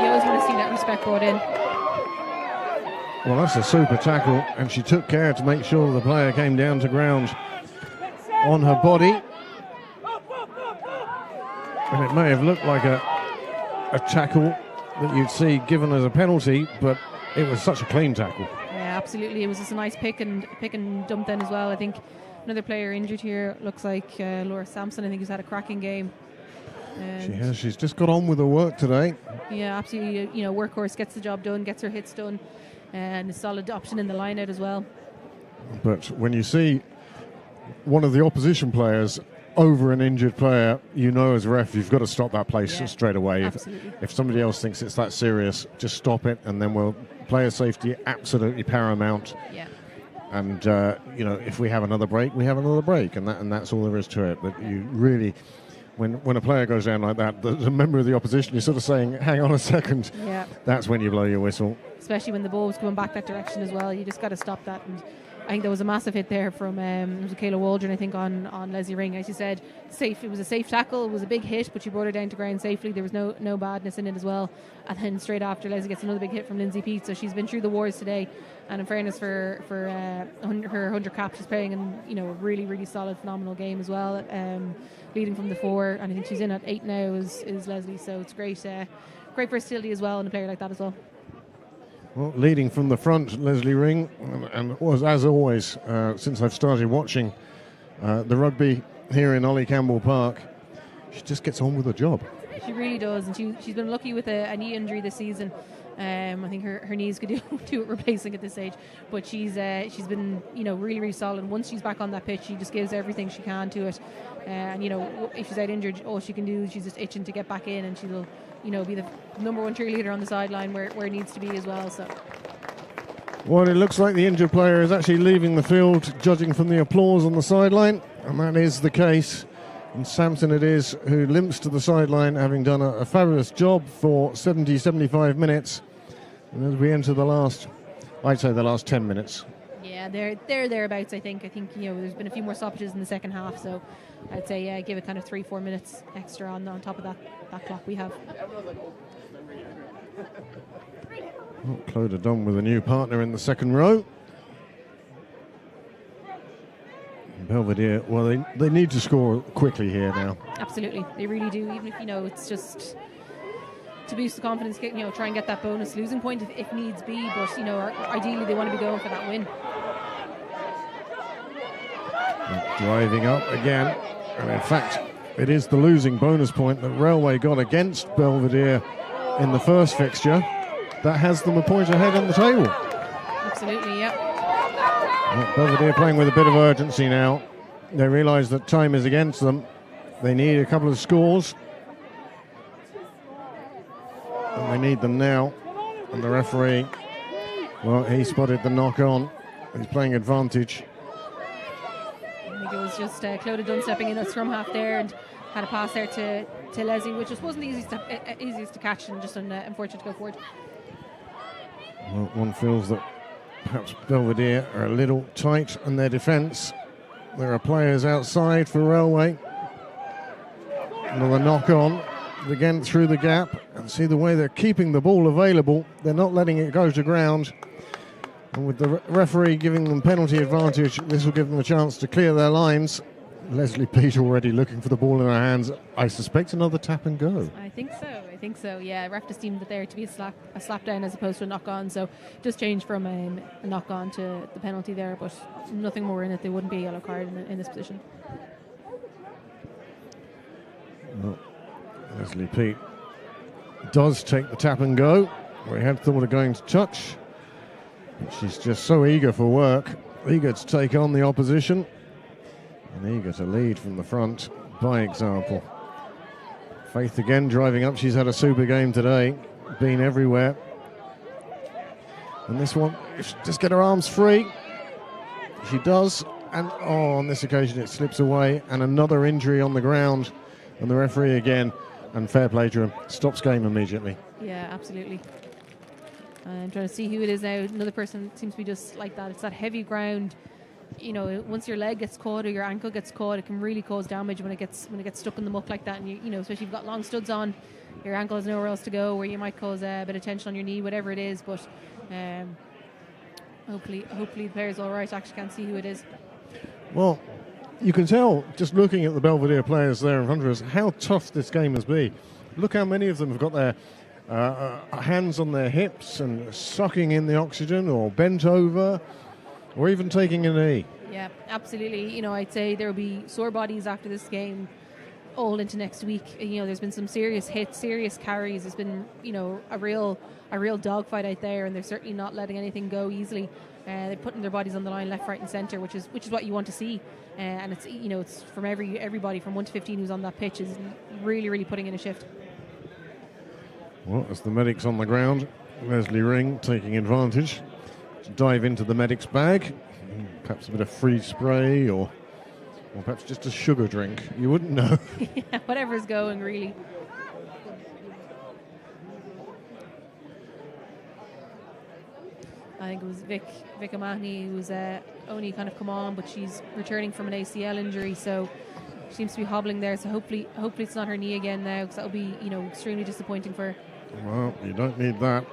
always want to see that respect brought in. Well, that's a super tackle, and she took care to make sure the player came down to ground on her body. And it may have looked like a tackle that you'd see given as a penalty, but it was such a clean tackle. Yeah, absolutely. It was just a nice pick and dump then as well. I think another player injured here looks like Laura Sampson. I think he's had a cracking game. She has. She's just got on with her work today. Yeah, absolutely. You know, workhorse, gets the job done, gets her hits done, and a solid option in the line out as well. But when you see one of the opposition players over an injured player, you know as a ref you've got to stop that play straight away. If somebody else thinks it's that serious, just stop it, and then player safety absolutely paramount. Yeah. And you know, if we have another break, we have another break, and that's all there is to it. But you really, when a player goes down like that, the member of the opposition is sort of saying, "Hang on a second." Yeah. That's when you blow your whistle. Especially when the ball was coming back that direction as well. You just got to stop that. And I think there was a massive hit there from it was Kayla Waldron, I think, on Leslie Ring. As you said, safe. It was a safe tackle. It was a big hit, but she brought her down to ground safely. There was no badness in it as well. And then straight after, Leslie gets another big hit from Lindsay Pete. So she's been through the wars today. And in fairness for her 100 cap, she's playing in a really, really solid, phenomenal game as well. Leading from the 4, and I think she's in at 8 now is Leslie. So it's great versatility as well in a player like that as well. Well, leading from the front, Leslie Ring, and was, as always, since I've started watching the rugby here in Ollie Campbell Park, she just gets on with her job. She really does, and she's been lucky with a knee injury this season. I think her knees could do it replacing at this stage, but she's been really, really solid. Once she's back on that pitch, she just gives everything she can to it. And if she's out injured, all she can do is she's just itching to get back in, and she'll be the number one cheerleader on the sideline where it needs to be as well. So. Well, it looks like the injured player is actually leaving the field, judging from the applause on the sideline, and that is the case. And Sampson it is who limps to the sideline, having done a fabulous job for 75 minutes. And as we enter the last 10 minutes. Yeah, they're thereabouts, I think. I think, there's been a few more stoppages in the second half, so I'd say give it kind of 3-4 minutes extra on top of that clock we have. Well, Clodagh Dunn with a new partner in the second row. Belvedere, well, they need to score quickly here now. Absolutely, they really do. Even if it's just to boost the confidence, try and get that bonus losing point if needs be. But ideally they want to be going for that win. And driving up again, and in fact, it is the losing bonus point that Railway got against Belvedere in the first fixture. That has them a point ahead on the table. Absolutely, yeah. Well, Belvedere playing with a bit of urgency now. They realise that time is against them. They need a couple of scores. And they need them now. And the referee, well, he spotted the knock on. He's playing advantage. I think it was just Clodagh Dunn stepping in at scrum half there and had a pass there to Leslie, which just wasn't the easiest to catch, and just unfortunate to go forward. Well, one feels that perhaps Belvedere are a little tight on their defence. There are players outside for Railway. Another knock on, again through the gap, and see the way they're keeping the ball available. They're not letting it go to ground. And with the referee giving them penalty advantage, this will give them a chance to clear their lines. Leslie Pete already looking for the ball in her hands. I suspect another tap and go. I think so. Yeah, ref just deemed it there to be a slap down as opposed to a knock on. So just changed from a knock on to the penalty there, but nothing more in it. There wouldn't be a yellow card in this position. Well, Leslie Pete does take the tap and go. We had thought of going to touch. But she's just so eager for work, eager to take on the opposition. Eager to lead from the front by example. Faith again driving up. She's had a super game today, been everywhere. And this one, if she just get her arms free, she does. And on this occasion it slips away, and another injury on the ground. And the referee again, and fair play to him, stops game immediately. Yeah, absolutely. I'm trying to see who it is now. Another person seems to be just like that. It's that heavy ground. You know, once your leg gets caught or your ankle gets caught, it can really cause damage when it gets stuck in the muck like that. And you know, especially if you've got long studs on, your ankle has nowhere else to go, where you might cause a bit of tension on your knee, whatever it is. But hopefully the player's all right. I actually can't see who it is. Well, you can tell just looking at the Belvedere players there in front of us how tough this game has been. Look how many of them have got their hands on their hips and sucking in the oxygen, or bent over, or even taking a knee. Yeah, absolutely. You know, I'd say there will be sore bodies after this game all into next week. You know, there's been some serious hits, serious carries. There's been, you know, a real dogfight out there, and they're certainly not letting anything go easily. They're putting their bodies on the line left, right and centre, which is what you want to see. And it's, you know, it's from everybody from 1 to 15 who's on that pitch is really, really putting in a shift. Well, as the medics on the ground, Leslie Ring taking advantage to dive into the medic's bag. Perhaps a bit of free spray, or perhaps just a sugar drink. You wouldn't know. Yeah, whatever's going, really. I think it was Vic O'Mahony who's only kind of come on, but she's returning from an ACL injury, so she seems to be hobbling there. So hopefully it's not her knee again now, because that'll be, you know, extremely disappointing for her. Well, you don't need that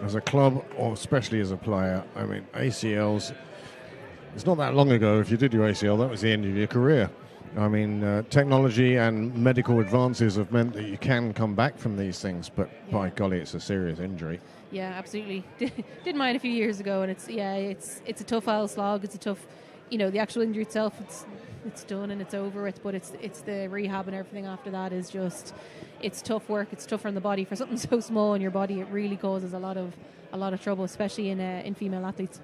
as a club, or especially as a player. I mean, ACLs, it's not that long ago, if you did your ACL, that was the end of your career. I mean, technology and medical advances have meant that you can come back from these things, but by golly, it's a serious injury. Yeah, absolutely. Did mine a few years ago, and it's a tough old slog. It's a tough, you know, the actual injury itself, it's done and it's over with, but it's the rehab and everything after that is just, it's tough work. It's tougher on the body for something so small in your body. It really causes a lot of trouble, especially in female athletes.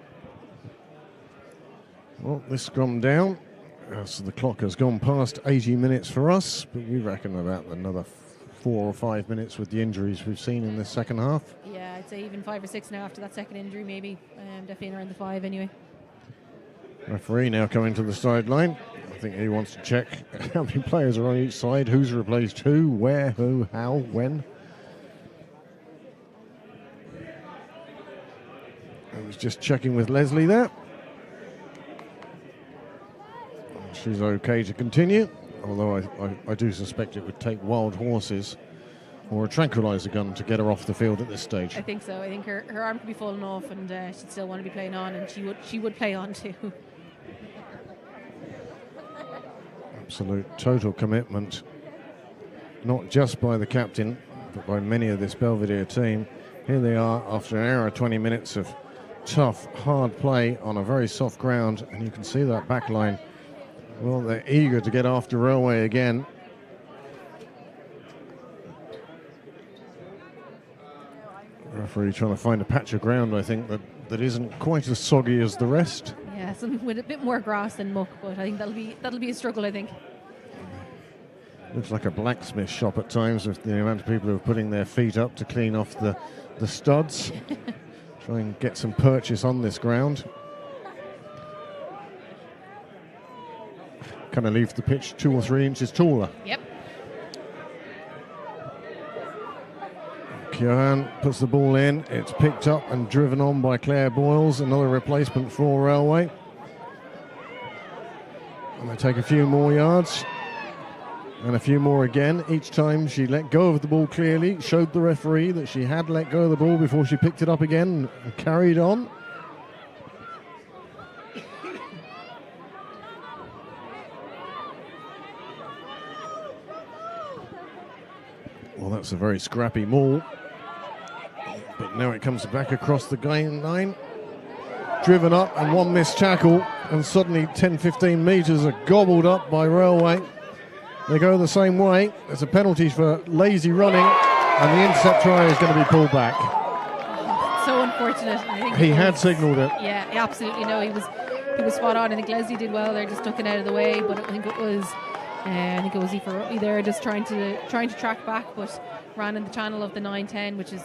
Well, this scrum down. So the clock has gone past 80 minutes for us, but we reckon about another 4 or 5 minutes with the injuries we've seen in this second half. Yeah, I'd say even 5 or 6 now after that second injury, maybe. Definitely around the 5 anyway. Referee now coming to the sideline. I think he wants to check how many players are on each side, who's replaced who, where, who, how, when. I was just checking with Leslie there. She's okay to continue, although I do suspect it would take wild horses or a tranquilizer gun to get her off the field at this stage. I think so. I think her arm could be falling off, and she'd still want to be playing on, and she would play on too. Absolute total commitment, not just by the captain, but by many of this Belvedere team. Here they are after an hour, 20 minutes of tough, hard play on a very soft ground, and you can see that back line. Well, they're eager to get after Railway again. The referee trying to find a patch of ground, I think, that isn't quite as soggy as the rest. Yeah, something with a bit more grass than muck, but I think that'll be a struggle, I think. Looks like a blacksmith shop at times, with the amount of people who are putting their feet up to clean off the studs. Try and get some purchase on this ground. Kind of leave the pitch 2 or 3 inches taller. Yep. Kyohan puts the ball in. It's picked up and driven on by Claire Boyles, another replacement for Railway. And they take a few more yards. And a few more again. Each time she let go of the ball clearly, showed the referee that she had let go of the ball before she picked it up again and carried on. Well, that's a very scrappy maul. But now it comes back across the game line. Driven up, and one missed tackle, and suddenly 10-15 metres are gobbled up by Railway. They go the same way. There's a penalty for lazy running, and the intercept try is going to be pulled back. So unfortunate. I think he had signalled it. Yeah, absolutely. No, he spot on. I think Leslie did well there, just ducking out of the way, but I think it was Aoife Rugby there, just trying to track back, but ran in the channel of the 9-10, which is,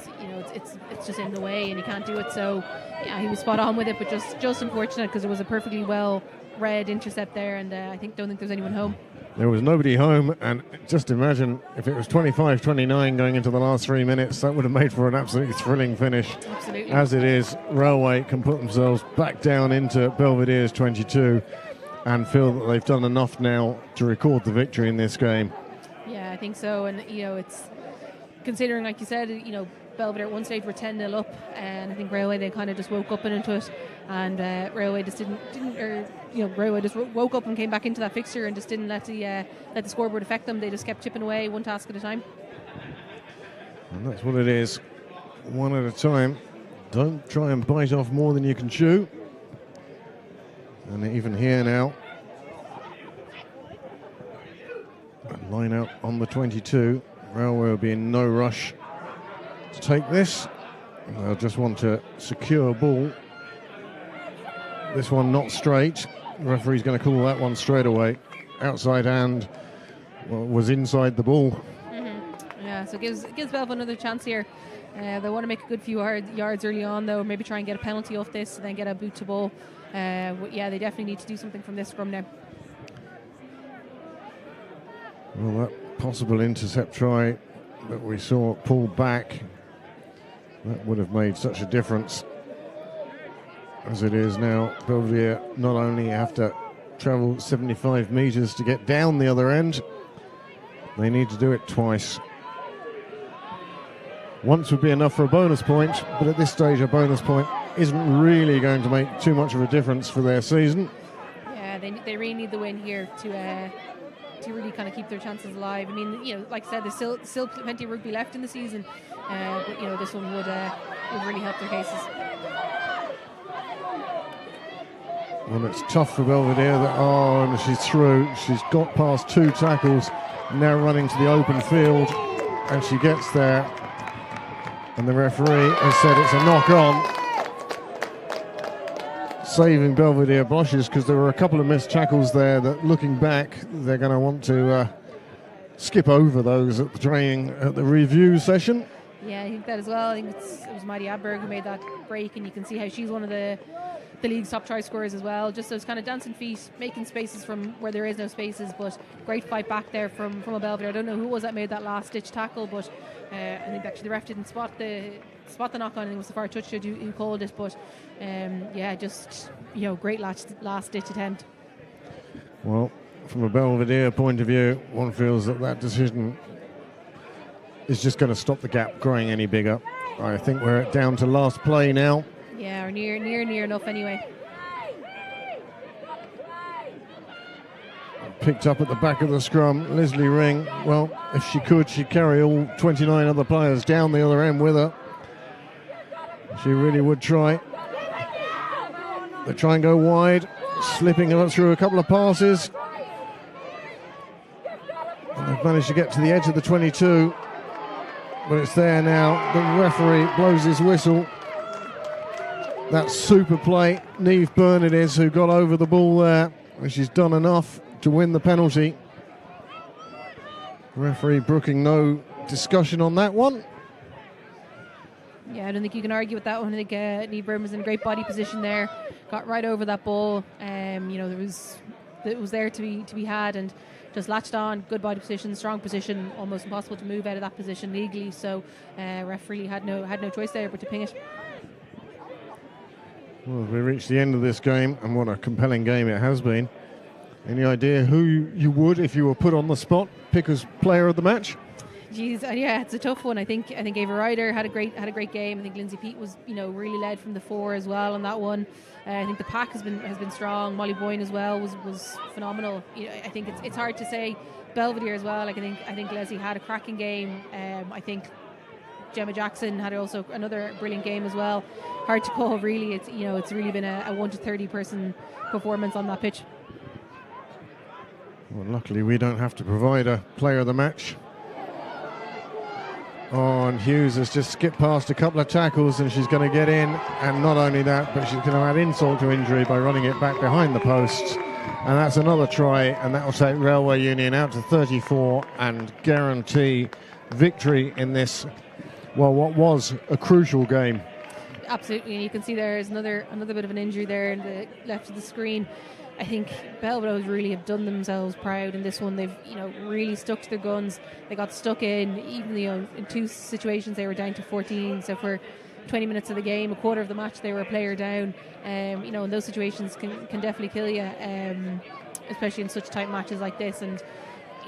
it's just in the way and he can't do it. So yeah, he was spot on with it, but just unfortunate because it was a perfectly well read intercept there, and I don't think there's anyone home. There was nobody home, and just imagine if it was 25-29 going into the last 3 minutes, that would have made for an absolutely thrilling finish. Absolutely. As it is, Railway can put themselves back down into Belvedere's 22 and feel that they've done enough now to record the victory in this game. Yeah, I think so, and it's considering, like you said, Belvedere at one stage were 10-0 up, and I think Railway, they kind of just woke up and into it, and Railway just Railway just woke up and came back into that fixture and just didn't let the scoreboard affect them. They just kept chipping away one task at a time. And that's what it is, one at a time. Don't try and bite off more than you can chew. And even here now, line out on the 22. Railway will be in no rush to take this. They'll just want to secure a ball. This one not straight. The referee's going to call that one straight away. Outside hand was inside the ball. Mm-hmm. Yeah, so it gives Belv another chance here. They want to make a good few yards early on, though, maybe try and get a penalty off this and then get a boot to ball. Yeah, they definitely need to do something from this scrum now. Well, that possible intercept try that we saw pulled back, that would have made such a difference. As it is now, Belvedere not only have to travel 75 metres to get down the other end, they need to do it twice. Once would be enough for a bonus point, but at this stage a bonus point isn't really going to make too much of a difference for their season. Yeah, they really need the win here to really kind of keep their chances alive. I mean, like I said, there's still plenty of rugby left in the season, but this one would really help their cases. Well, it's tough for Belvedere. And she's through. She's got past 2 tackles, now running to the open field, and she gets there. And the referee has said it's a knock-on. Saving Belvedere blushes because there were a couple of missed tackles there that, looking back, they're going to want to skip over those at the review session. Yeah, I think that as well. I think it was Maddie Abberg who made that break, and you can see how she's one of the league's top try scorers as well. Just those kind of dancing feet, making spaces from where there is no spaces, but great fight back there from a Belvedere. I don't know who it was that made that last ditch tackle, but I think actually the ref didn't spot the knock on. I think it was the far touch who called it, but great last ditch attempt. Well, from a Belvedere point of view, one feels that decision is just going to stop the gap growing any bigger. I think we're down to last play now. Yeah, or near enough anyway. Picked up at the back of the scrum, Leslie Ring. Well, if she could, she'd carry all 29 other players down the other end with her. She really would try. They try and go wide, slipping through a couple of passes. And they've managed to get to the edge of the 22. But it's there now. The referee blows his whistle. That's super play. Niamh Byrne it is who got over the ball there. And she's done enough to win the penalty. Referee brooking no discussion on that one. Yeah, I don't think you can argue with that one. I think Niamh Byrne was in a great body position there. Got right over that ball. It was there to be had, and just latched on. Good body position, strong position, almost impossible to move out of that position legally. So ref really had no choice there but to ping it. Well, we reached the end of this game, and what a compelling game it has been. Any idea who you would, if you were put on the spot, pick as player of the match? Geez, yeah, it's a tough one. I think Ava Ryder had a great game. I think Lindsay Peat was really led from the 4 as well on that one. I think the pack has been strong. Molly Boyne as well was phenomenal. I think it's hard to say. Belvedere as well. I think Leslie had a cracking game. I think Gemma Jackson had also another brilliant game as well. Hard to call really. It's really been a 1 to 30 person performance on that pitch. Well, luckily we don't have to provide a player of the match. Oh, and Hughes has just skipped past a couple of tackles and she's going to get in. And not only that, but she's going to add insult to injury by running it back behind the posts. And that's another try, and that will take Railway Union out to 34 and guarantee victory in this, well, what was a crucial game. Absolutely, and you can see there's another bit of an injury there in the left of the screen. I think Belvedere really have done themselves proud in this one. They've really stuck to their guns. They got stuck in, even in two situations they were down to 14. So for 20 minutes of the game, a quarter of the match, they were a player down. And those situations can definitely kill you, especially in such tight matches like this. And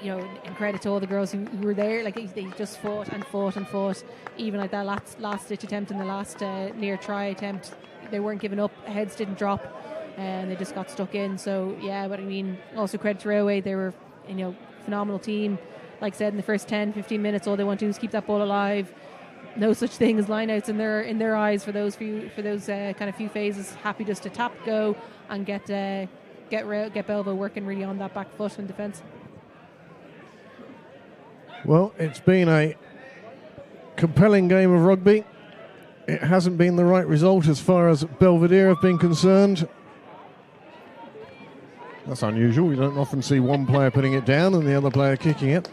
in credit to all the girls who were there, like they just fought and fought and fought. Even like that last ditch attempt and the last near try attempt, they weren't giving up. Heads didn't drop, and they just got stuck in. So yeah, but I mean, also credit to Railway. They were phenomenal team. Like I said, in the first 10-15 minutes, all they want to do is keep that ball alive. No such thing as lineouts in their eyes for those kind of few phases. Happy just to tap, go, and get Belva working really on that back foot in defence. Well, it's been a compelling game of rugby. It hasn't been the right result as far as Belvedere have been concerned. That's unusual. You don't often see one player putting it down and the other player kicking it.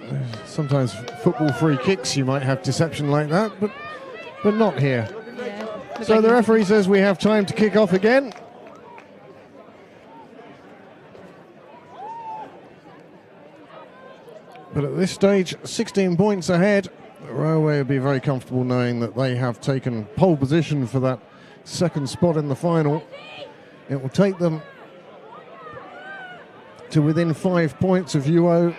Sometimes football free kicks, you might have deception like that, but not here. Yeah. So the referee says we have time to kick off again. But at this stage, 16 points ahead. Railway will be very comfortable knowing that they have taken pole position for that second spot in the final. It will take them to within 5 points of UL.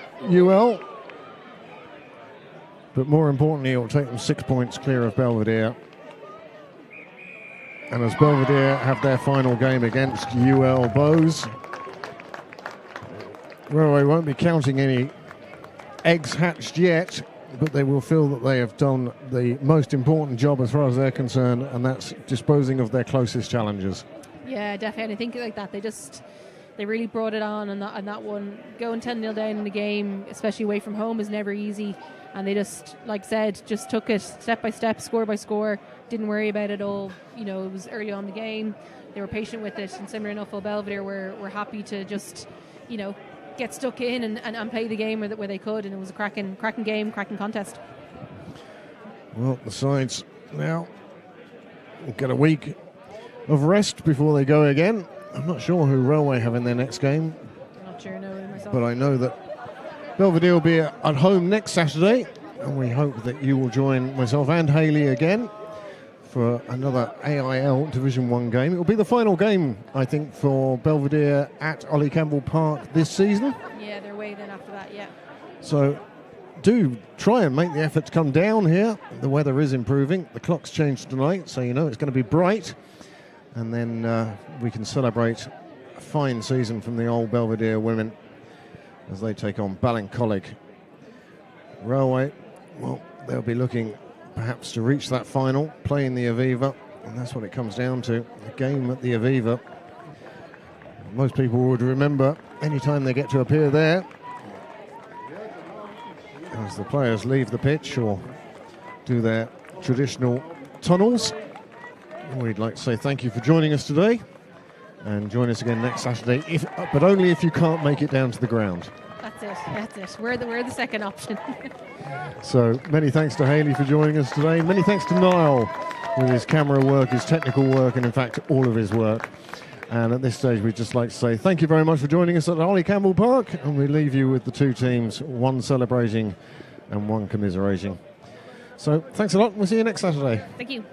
But more importantly, it will take them 6 points clear of Belvedere. And as Belvedere have their final game against UL Bows, Railway won't be counting any eggs hatched yet, but they will feel that they have done the most important job as far as they're concerned, and that's disposing of their closest challengers. Yeah, definitely. I think like that, they really brought it on that one. Going 10-0 down in the game, especially away from home, is never easy. And they just, like said, just took it step by step, score by score. Didn't worry about it all. It was early on in the game. They were patient with it. And similar enough, Belvedere were happy to just, get stuck in and play the game where they could. And it was a cracking game, cracking contest. Well, the sides now get a week of rest before they go again. I'm not sure who Railway have in their next game. Not sure, no, myself. But I know that Belvedere will be at home next Saturday, and we hope that you will join myself and Hayley again for another AIL Division 1 game. It will be the final game, I think, for Belvedere at Ollie Campbell Park this season. Yeah, they're away then after that, yeah. So do try and make the effort to come down here. The weather is improving. The clock's changed tonight, so it's going to be bright. And then we can celebrate a fine season from the old Belvedere women as they take on Ballincollig. Railway, well, they'll be looking perhaps to reach that final, play in the Aviva, and that's what it comes down to, a game at the Aviva. Most people would remember any time they get to appear there, as the players leave the pitch or do their traditional tunnels. We'd like to say thank you for joining us today, and join us again next Saturday, but only if you can't make it down to the ground. That's it. We're the second option. So many thanks to Hayley for joining us today. Many thanks to Niall with his camera work, his technical work, and in fact all of his work. And at this stage we'd just like to say thank you very much for joining us at Ollie Campbell Park, and we leave you with the two teams, one celebrating and one commiserating. So thanks a lot. We'll see you next Saturday. Thank you.